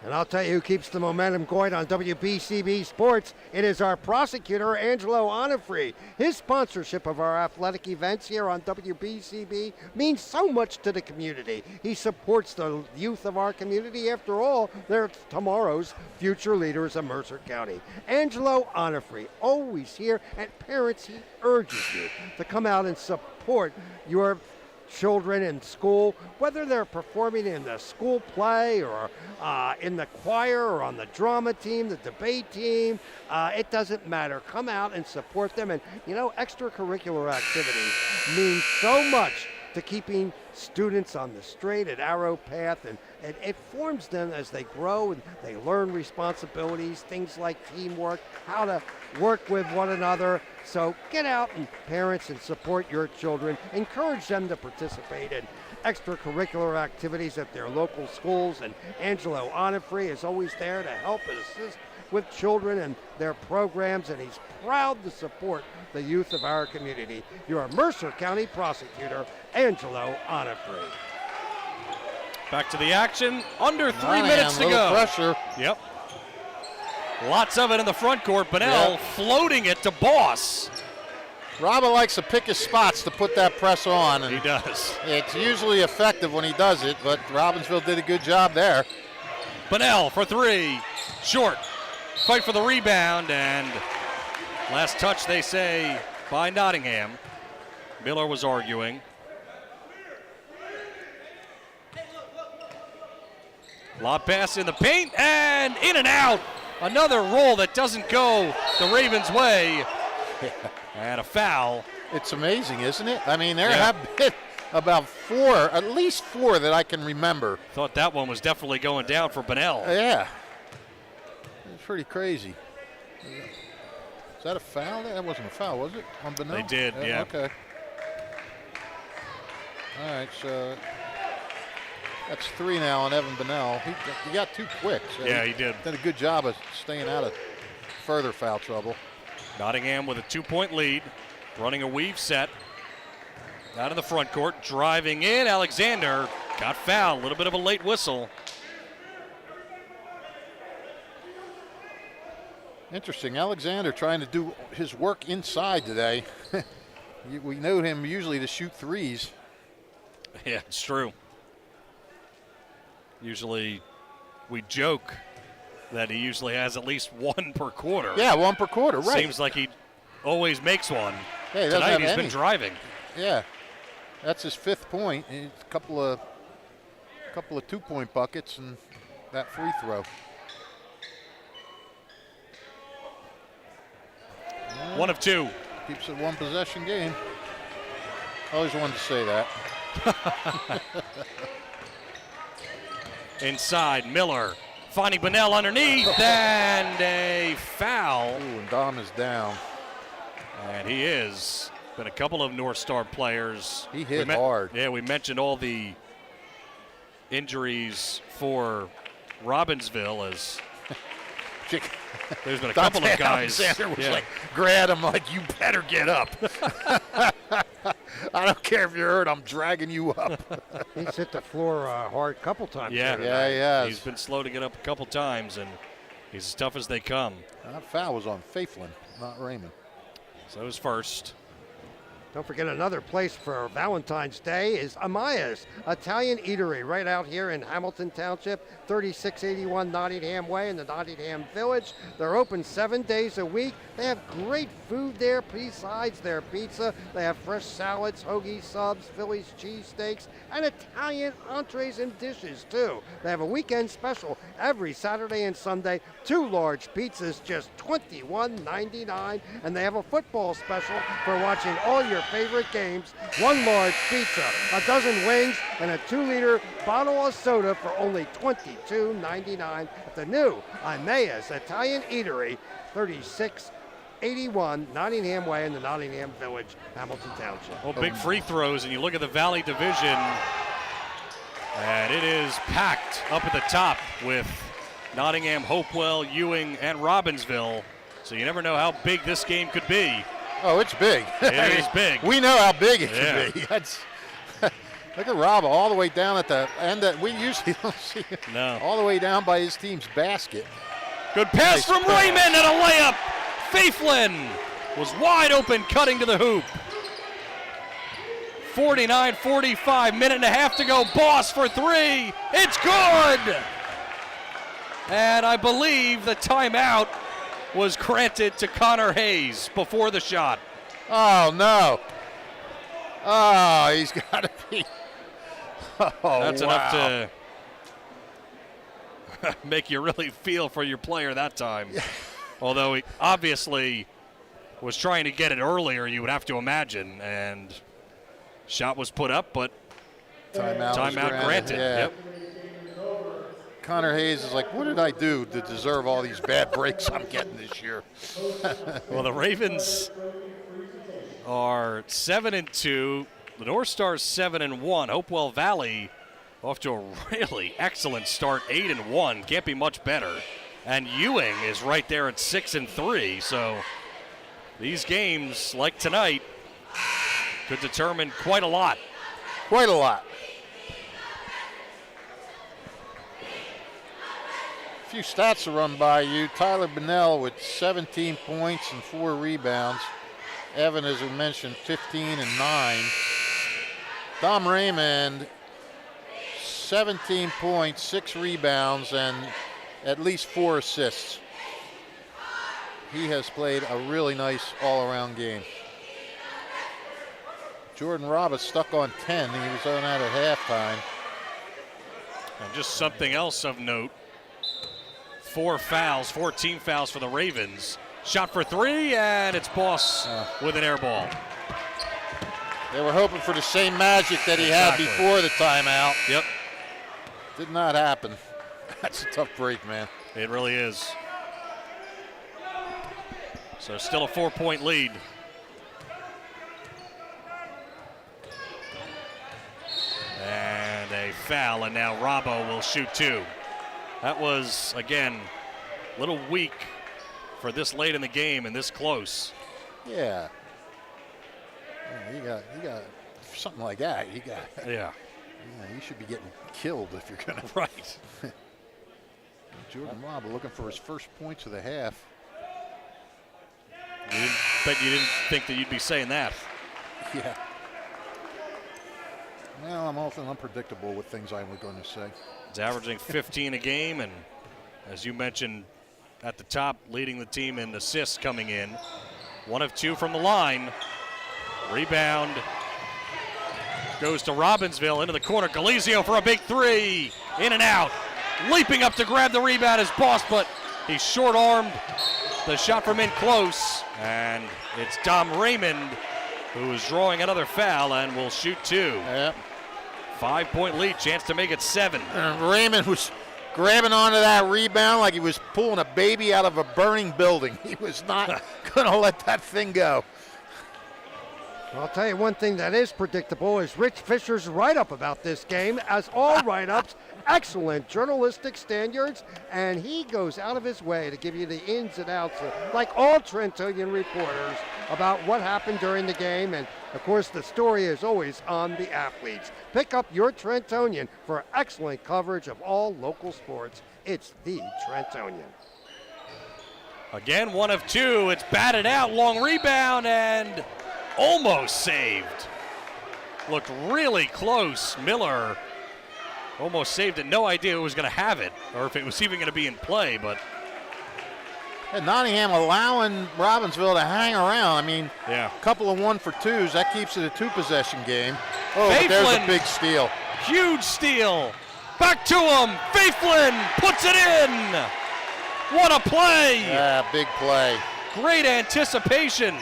And I'll tell you who keeps the momentum going on WBCB Sports. It is our prosecutor, Angelo Onifree. His sponsorship of our athletic events here on WBCB means so much to the community. He supports the youth of our community. After all, they're tomorrow's future leaders of Mercer County. Angelo Onifree, always here, and parents, he urges you to come out and support your children in school, whether they're performing in the school play or in the choir or on the drama team, the debate team. It doesn't matter. Come out and support them. And, you know, extracurricular activities mean so much to keeping students on the straight and narrow path, and it forms them as they grow and they learn responsibilities, things like teamwork, how to work with one another. So get out, and parents, and support your children. Encourage them to participate in extracurricular activities at their local schools, and Angelo Onifree is always there to help and assist with children and their programs, and he's proud to support the youth of our community. Your Mercer County prosecutor, Angelo Onifree. Back to the action. Under 3 minutes to go. Pressure. Yep. Lots of it in the front court. Bunnell floating it to Boss. Robin likes to pick his spots to put that press on. And he does. It's usually effective when he does it, but Robbinsville did a good job there. Bunnell for three. Short. Fight for the rebound, and last touch, they say, by Nottingham. Miller was arguing. Lob pass in the paint, and in and out. Another roll that doesn't go the Ravens' way. And a foul. It's amazing, isn't it? I mean, there have been about four, at least four that I can remember. Thought that one was definitely going down for Bunnell. Yeah. It's pretty crazy. Is that a foul? That wasn't a foul, was it? On Bunnell? They did, yeah. Okay. All right, so that's three now on Evan Bunnell. He got too quick. So yeah, he did. Did a good job of staying out of further foul trouble. Nottingham with a 2-point lead, running a weave set. Out in the front court, driving in. Alexander got fouled. A little bit of a late whistle. Interesting. Alexander trying to do his work inside today. We know him usually to shoot threes. Yeah, it's true. Usually we joke that he usually has at least one per quarter. Yeah, one per quarter, right. Seems like he always makes one. Yeah, tonight he's been driving. Yeah, that's his 5th point. He's a couple of 2-point buckets and that free throw. Yeah. 1 of 2. Keeps it one possession game. Always wanted to say that. Inside, Miller finding Bunnell underneath, and a foul. Ooh, and Dom is down. And he is. Been a couple of North Star players. He hit hard. Yeah, we mentioned all the injuries for Robbinsville as there's been a couple of guys. Alexander was like, grab him like, you better get up. I don't care if you're hurt, I'm dragging you up. He's hit the floor hard a couple times. Yeah, he has. He's been slow to get up a couple times, and he's as tough as they come. That foul was on Faithlin, not Raymond. So his first. Don't forget, another place for Valentine's Day is Amaya's Italian Eatery right out here in Hamilton Township, 3681 Nottingham Way in the Nottingham Village. They're open 7 days a week. They have great food there besides their pizza. They have fresh salads, hoagie subs, Philly's cheesesteaks, and Italian entrees and dishes too. They have a weekend special every Saturday and Sunday. 2 large pizzas, just $21.99, and they have a football special for watching all your favorite games. 1 large pizza, a dozen wings, and a 2-liter bottle of soda for only $22.99 at the new Amaya's Italian Eatery, 3681 Nottingham Way in the Nottingham Village, Hamilton Township. Well, big free throws, and you look at the Valley Division, and it is packed up at the top with Nottingham, Hopewell, Ewing, and Robbinsville. So you never know how big this game could be. Oh, it's big. It is big. We know how big it can be. Look at Rob all the way down at the end. We usually don't see him. No. All the way down by his team's basket. Good pass Nice from pass. Raymond and a layup. Faithlin was wide open, cutting to the hoop. 49-45, minute and a half to go. Boss for three. It's good. And I believe the timeout was granted to Connor Hayes before the shot. Oh, no. Oh, he's got to be. Oh, That's wow. enough to make you really feel for your player that time. Although he obviously was trying to get it earlier, you would have to imagine. And shot was put up, but Timeout granted. Yeah. Yep. Connor Hayes is like, what did I do to deserve all these bad breaks I'm getting this year? Well, the Ravens are 7-2. The Northstars 7-1. Hopewell Valley off to a really excellent start, 8-1. Can't be much better. And Ewing is right there at 6-3. So these games, like tonight, could determine quite a lot. Quite a lot. A few stats to run by you. Tyler Bennell with 17 points and 4 rebounds. Evan, as we mentioned, 15 and 9. Dom Raymond, 17 points, 6 rebounds, and at least 4 assists. He has played a really nice all-around game. Jordan Roberts stuck on 10. He was on that at halftime. And just something else of note. 4 fouls, 14 fouls for the Ravens. Shot for three, and it's Boss with an air ball. They were hoping for the same magic that he had before the timeout. Yep. Did not happen. That's a tough break, man. It really is. So still a 4-point lead. And a foul, and now Robbo will shoot 2. That was, again, a little weak for this late in the game and this close. Yeah. You got something like that. Yeah. You should be getting killed if you're gonna. Right. Jordan Robbo looking for his first points of the half. Bet you didn't think that you'd be saying that. Yeah. Well, I'm often unpredictable with things I was going to say. He's averaging 15 a game, and as you mentioned at the top, leading the team in assists coming in. 1 of 2 from the line. Rebound goes to Robbinsville into the corner. Galizio for a big 3. In and out. Leaping up to grab the rebound is Boss, but he's short-armed. The shot from in close, and it's Dom Raymond who is drawing another foul and will shoot 2. Yep. 5-point lead, chance to make it 7. Raymond was grabbing onto that rebound like he was pulling a baby out of a burning building. He was not going to let that thing go. I'll tell you one thing that is predictable is Rich Fisher's write-up about this game, as all write-ups, excellent journalistic standards, and he goes out of his way to give you the ins and outs, like all Trentonian reporters, about what happened during the game, and of course the story is always on the athletes. Pick up your Trentonian for excellent coverage of all local sports. It's the Trentonian. Again, 1 of 2. It's batted out. Long rebound and almost saved. Looked really close. Miller almost saved it. No idea who was going to have it or if it was even going to be in play, but. And Nottingham allowing Robbinsville to hang around. I mean, yeah, a couple of 1-for-2s. That keeps it a 2-possession game. Oh, but Faithlin, there's a big steal. Huge steal. Back to him. Faithlin puts it in. What a play. Yeah, big play. Great anticipation.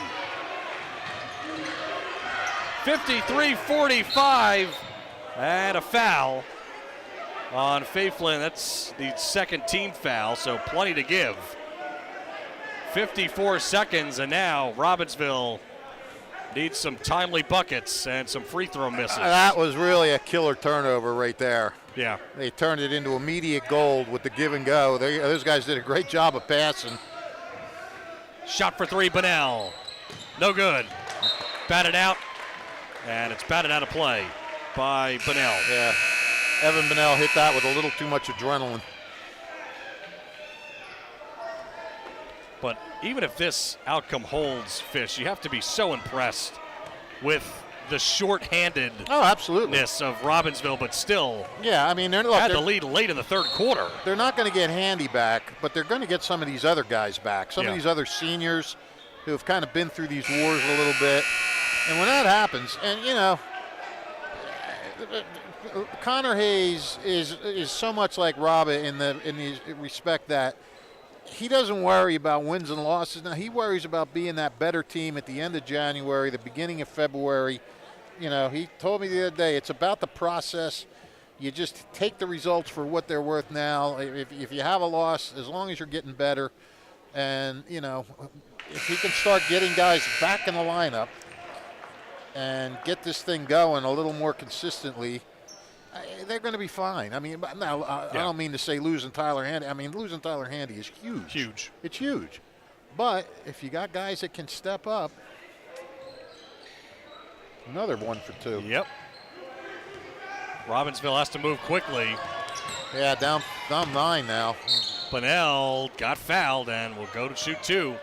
53-45 and a foul on Faithlin. That's the second team foul, so plenty to give. 54 seconds, and now Robbinsville needs some timely buckets and some free throw misses. That was really a killer turnover right there. Yeah. They turned it into immediate gold with the give and go. Those guys did a great job of passing. Shot for 3, Bonnell. No good. Batted out, and it's batted out of play. by Bunnell. Yeah, Evan Bunnell hit that with a little too much adrenaline. But even if this outcome holds, Fish, you have to be so impressed with the short-handedness Oh, absolutely. of Robbinsville, but still Yeah, I mean, had the lead late in the third quarter. They're not going to get Handy back, but they're going to get some of these other guys back, some of these other seniors who have kind of been through these wars a little bit. And when that happens, and Connor Hayes is so much like Robba in the respect that he doesn't worry about wins and losses. Now he worries about being that better team at the end of January, the beginning of February. He told me the other day, it's about the process. You just take the results for what they're worth now. If you have a loss, as long as you're getting better, and if he can start getting guys back in the lineup and get this thing going a little more consistently, they're going to be fine. I mean, now I don't mean to say losing Tyler Handy. I mean, losing Tyler Handy is huge. Huge. It's huge. But if you got guys that can step up, another 1 for 2. Yep. Robbinsville has to move quickly. Yeah, down 9 now. Bunnell got fouled and will go to shoot 2.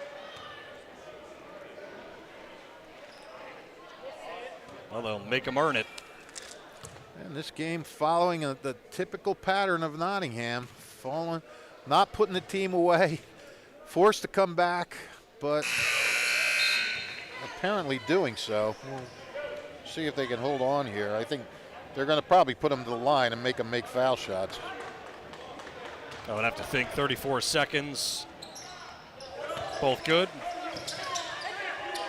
Well, they'll make him earn it. And this game following the typical pattern of Nottingham, not putting the team away, forced to come back, but apparently doing so. We'll see if they can hold on here. I think they're going to probably put them to the line and make them make foul shots. I would have to think 34 seconds. Both good.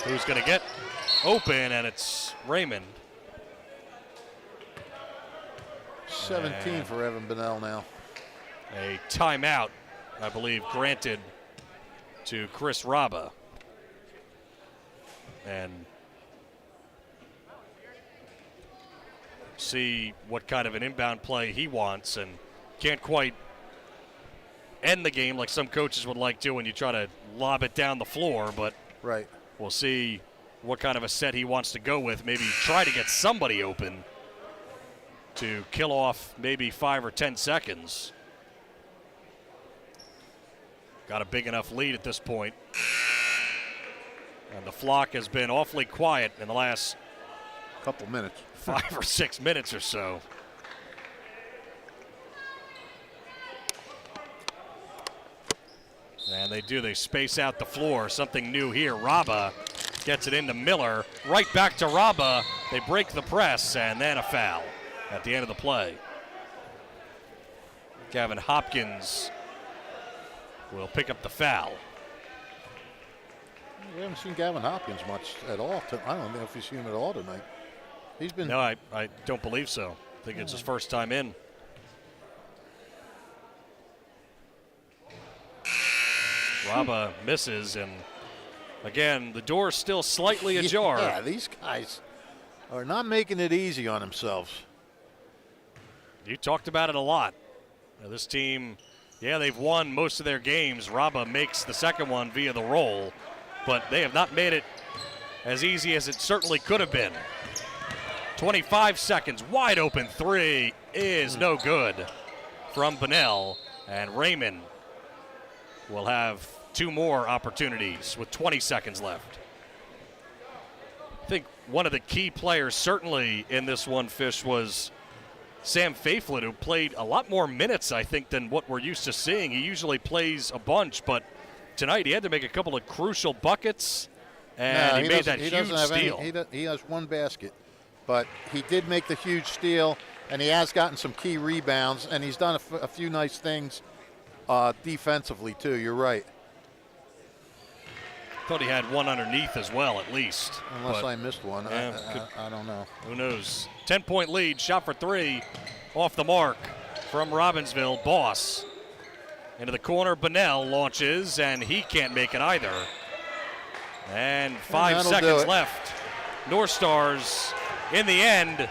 Who's going to get open? And it's Raymond. 17 for Evan Bunnell now. A timeout, I believe, granted to Chris Robba. And see what kind of an inbound play he wants, and can't quite end the game like some coaches would like to when you try to lob it down the floor, but right. We'll see what kind of a set he wants to go with. Maybe try to get somebody open to kill off maybe 5 or 10 seconds. Got a big enough lead at this point. And the flock has been awfully quiet in the last couple minutes. 5 or 6 minutes or so. And they space out the floor. Something new here. Robba gets it into Miller. Right back to Robba. They break the press, and then a foul at the end of the play. Gavin Hopkins will pick up the foul. We haven't seen Gavin Hopkins much at all. I don't know if you've seen him at all tonight. He's been. No, I don't believe so. I think it's his first time in. Robba misses, and again, the door's still slightly ajar. Yeah, these guys are not making it easy on themselves. You talked about it a lot. Now, this team, they've won most of their games. Robba makes the second one via the roll, but they have not made it as easy as it certainly could have been. 25 seconds, wide open three is no good from Bunnell, and Raymond will have 2 more opportunities with 20 seconds left. I think one of the key players certainly in this one, Fish, was Sam Faiflin, who played a lot more minutes, I think, than what we're used to seeing. He usually plays a bunch, but tonight he had to make a couple of crucial buckets, and he made that huge steal. He has 1 basket, but he did make the huge steal, and he has gotten some key rebounds, and he's done a few nice things defensively, too. You're right. Thought he had one underneath as well, at least. Unless I missed one. Yeah, I don't know. Who knows? 10-point lead, shot for 3, off the mark from Robbinsville. Boss into the corner. Bunnell launches, and he can't make it either. And 5 seconds left. Northstars, in the end,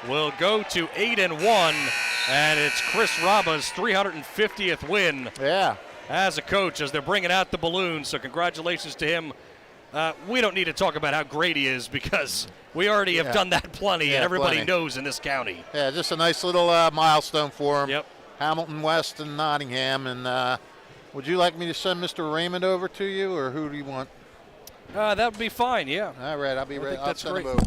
will go to 8-1, and it's Chris Robba's 350th win. Yeah. As a coach, as they're bringing out the balloons. So congratulations to him We don't need to talk about how great he is because we already have done that plenty, and everybody plenty. knows in this county. Yeah, just a nice little milestone for him. Yep. Hamilton West and Nottingham. And would you like me to send Mr. Raymond over to you, or who do you want? That would be fine, yeah. All right, I'll be ready. I'll that's send great. him over.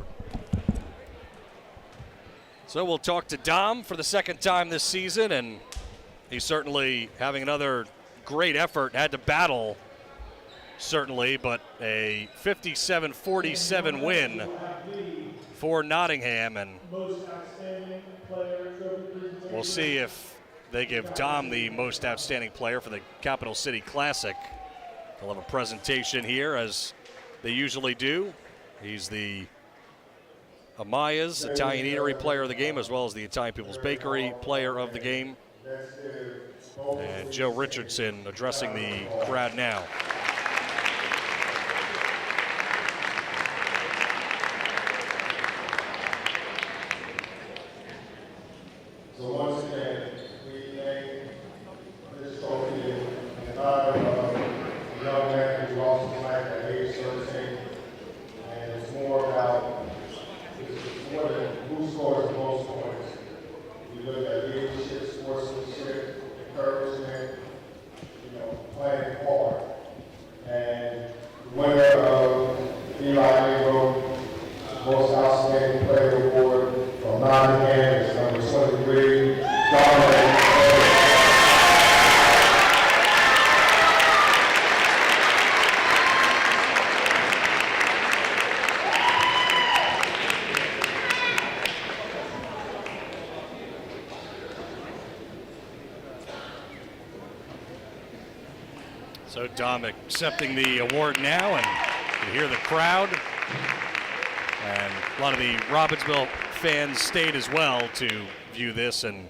So we'll talk to Dom for the second time this season, and he's certainly having another great effort. Had to battle, certainly, but a 57-47 win for Nottingham, and we'll see if they give Dom the most outstanding player for the Capital City Classic. They'll have a presentation here, as they usually do. He's the Amaya's Italian Eatery player of the game, as well as the Italian People's Bakery player of the game. And Joe Richardson addressing the crowd now. So once again, we thank this trophy in honor of the young man who lost his life at age 13. And it's more about, it's more than who scores the most points. We look at leadership, sportsmanship, encouragement, playing hard. And the winner of the Eli Negro Most Outstanding Player Award from Nottingham is number 23, Dominic. So Dom accepting the award now, and you hear the crowd. And a lot of the Robbinsville fans stayed as well to view this, and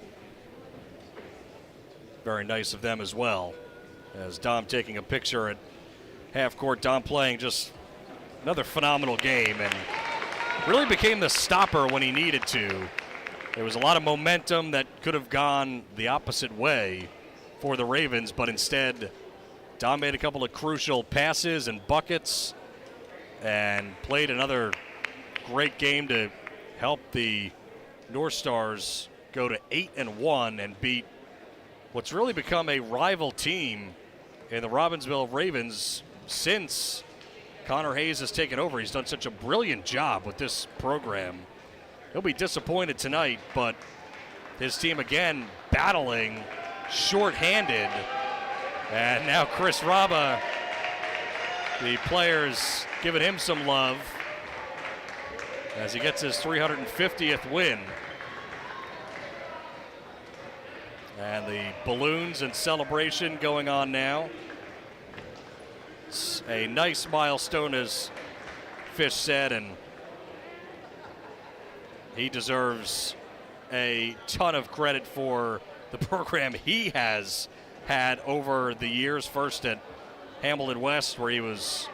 very nice of them as well. As Dom taking a picture at half court, Dom playing just another phenomenal game and really became the stopper when he needed to. There was a lot of momentum that could have gone the opposite way for the Ravens, but instead Dom made a couple of crucial passes and buckets and played another great game to help the Northstars go to 8-1 and beat what's really become a rival team in the Robbinsville Ravens since Connor Hayes has taken over. He's done such a brilliant job with this program. He'll be disappointed tonight, but his team again battling shorthanded. And now Chris Rabba, the players giving him some love as he gets his 350th win. And the balloons and celebration going on now. It's a nice milestone, as Fish said, and he deserves a ton of credit for the program he has had over the years. First at Hamilton West, where he was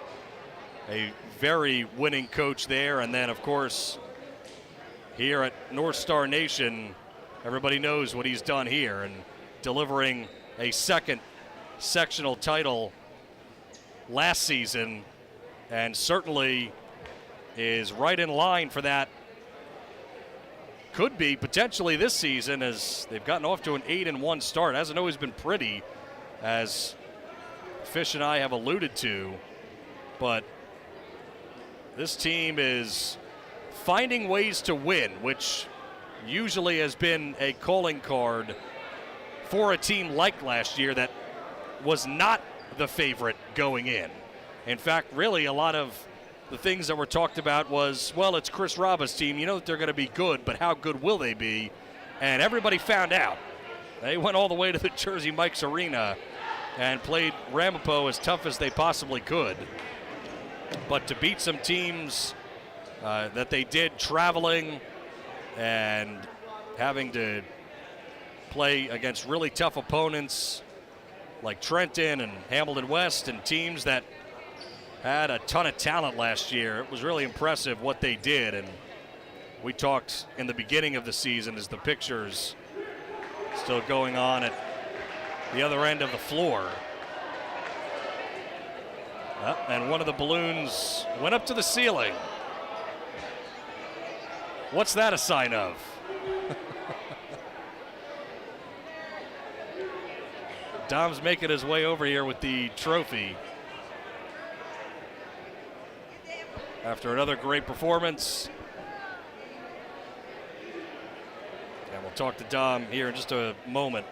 a very winning coach there, and then of course here at North Star Nation, everybody knows what he's done here, and delivering a second sectional title last season, and certainly is right in line for that. Could be potentially this season, as they've gotten off to an 8-1 start. Hasn't always been pretty, as Fish and I have alluded to, but this team is finding ways to win, which usually has been a calling card for a team like last year that was not the favorite going in. In fact, really a lot of the things that were talked about was, well, it's Chris Rabba's team. You know that they're going to be good, but how good will they be? And everybody found out. They went all the way to the Jersey Mike's Arena and played Ramapo as tough as they possibly could. But to beat some teams that they did traveling and having to play against really tough opponents like Trenton and Hamilton West and teams that had a ton of talent last year, it was really impressive what they did. And we talked in the beginning of the season, as the pictures still going on at the other end of the floor, And one of the balloons went up to the ceiling. What's that a sign of? Dom's making his way over here with the trophy. After another great performance. And we'll talk to Dom here in just a moment.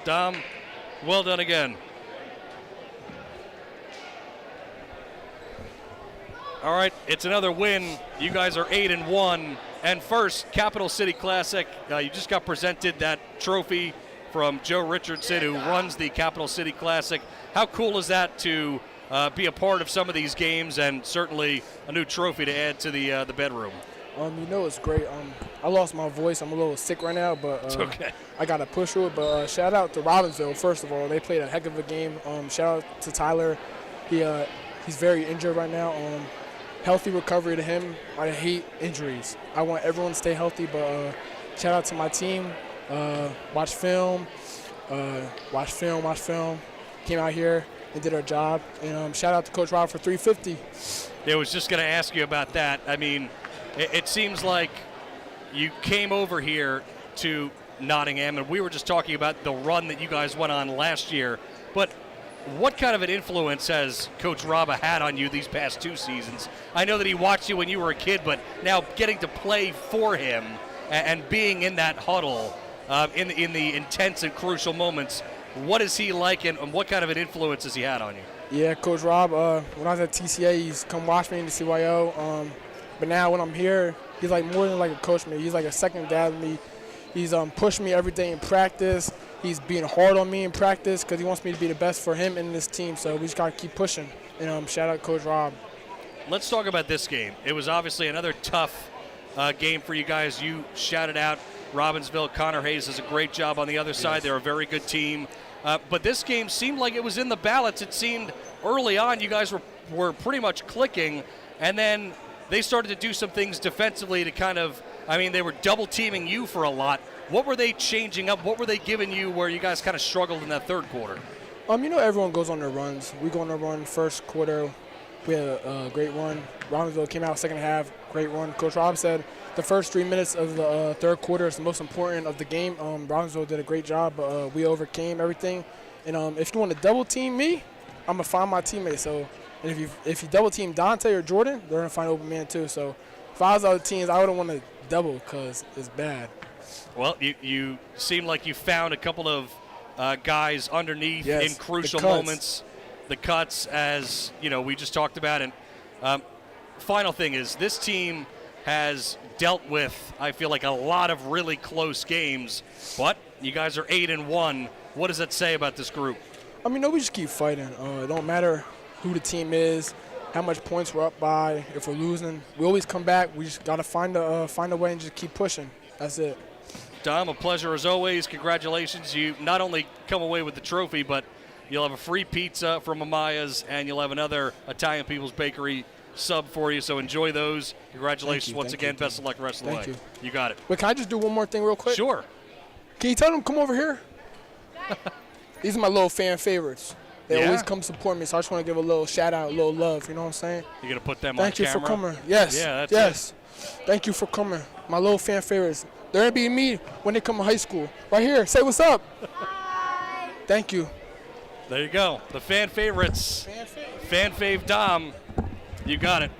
Dom, well done again. All right, it's another win. You guys are 8-1. And first, Capital City Classic. You just got presented that trophy from Joe Richardson, who runs the Capital City Classic. How cool is that to be a part of some of these games, and certainly a new trophy to add to the bedroom? It's great. I lost my voice. I'm a little sick right now, but It's okay. I got to push through it. But shout out to Robbinsville, first of all. They played a heck of a game. Shout out to Tyler. He's very injured right now. Healthy recovery to him. I hate injuries. I want everyone to stay healthy, but shout out to my team. Watch film. Came out here and did our job. And shout out to Coach Rob for 350. I was just going to ask you about that. I mean, it seems like you came over here to Nottingham, and we were just talking about the run that you guys went on last year. But what kind of an influence has Coach Rabba had on you these past 2 seasons? I know that he watched you when you were a kid, but now getting to play for him and being in that huddle in the intense and crucial moments, what is he like, and what kind of an influence has he had on you? Yeah, Coach Rob, when I was at TCA, he's come watch me in the CYO. But now when I'm here, he's like more than like a coach to me. He's like a second dad to me. He's pushing me every day in practice. He's being hard on me in practice because he wants me to be the best for him and this team. So we just got to keep pushing. And shout out Coach Rob. Let's talk about this game. It was obviously another tough game for you guys. You shouted out Robbinsville. Connor Hayes does a great job on the other side. They're a very good team. But this game seemed like it was in the balance. It seemed early on you guys were pretty much clicking, and then they started to do some things defensively to kind of, they were double teaming you for a lot. What were they changing up? What were they giving you where you guys kind of struggled in that third quarter? Everyone goes on their runs. We go on a run first quarter. We had a great run. Robbinsville came out second half, great run. Coach Rob said the first 3 minutes of the third quarter is the most important of the game. Robbinsville did a great job, but we overcame everything. And if you want to double team me, I'm gonna find my teammates. So, and if you double team Dante or Jordan, they're gonna find open man too. So, if I was other teams, I wouldn't want to double because it's bad. Well, you seem like you found a couple of guys underneath in crucial moments. The cuts, as we just talked about. And final thing is, this team has dealt with, I feel like, a lot of really close games. But you guys are 8-1. What does that say about this group? We just keep fighting. It don't matter who the team is, how much points we're up by. If we're losing, we always come back. We just gotta find a way and just keep pushing. That's it. Dom, a pleasure as always. Congratulations. You not only come away with the trophy, but you'll have a free pizza from Amaya's, and you'll have another Italian People's Bakery sub for you. So enjoy those. Congratulations once again. Best of luck the rest of the way. You got it. Wait, can I just do one more thing real quick? Sure. Can you tell them come over here? These are my little fan favorites. They always come support me, so I just want to give a little shout out, a little love. You know what I'm saying? You're going to put them on camera? Thank you for coming. Yes. Yeah, that's it. Thank you for coming. My little fan favorites. They're going to be me when they come to high school. Right here. Say what's up. Hi. Thank you. There you go. The fan favorites. Fan fave Dom. You got it.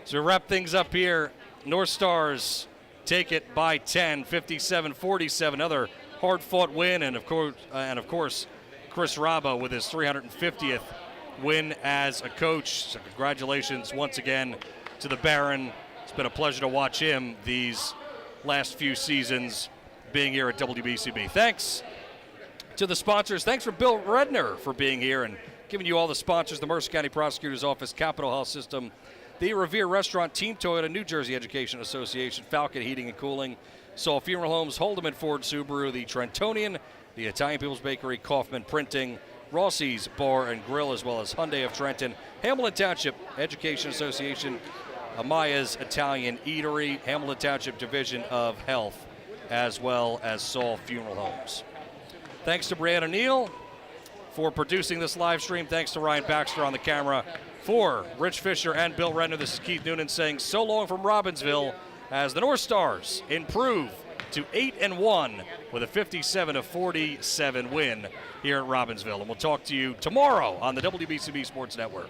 So wrap things up here. North Stars take it by 10, 57-47. Another hard-fought win, and of course, Chris Rabba with his 350th win as a coach. So congratulations once again to the Baron. It's been a pleasure to watch him these last few seasons being here at WBCB. Thanks to the sponsors. Thanks for Bill Redner for being here and giving you all the sponsors: the Mercer County Prosecutor's Office, Capital Health System, the Revere Restaurant, Team Toyota, New Jersey Education Association, Falcon Heating and Cooling, Saul Funeral Homes, Holden and Ford Subaru, the Trentonian, the Italian People's Bakery, Kaufman Printing, Rossi's Bar and Grill, as well as Hyundai of Trenton, Hamilton Township Education Association, Amaya's Italian Eatery, Hamilton Township Division of Health, as well as Saul Funeral Homes. Thanks to Brianna Neal for producing this live stream. Thanks to Ryan Baxter on the camera. For Rich Fisher and Bill Renner, this is Keith Noonan saying so long from Robbinsville as the North Stars improve to 8-1 with a 57-47 win here at Robbinsville. And we'll talk to you tomorrow on the WBCB Sports Network.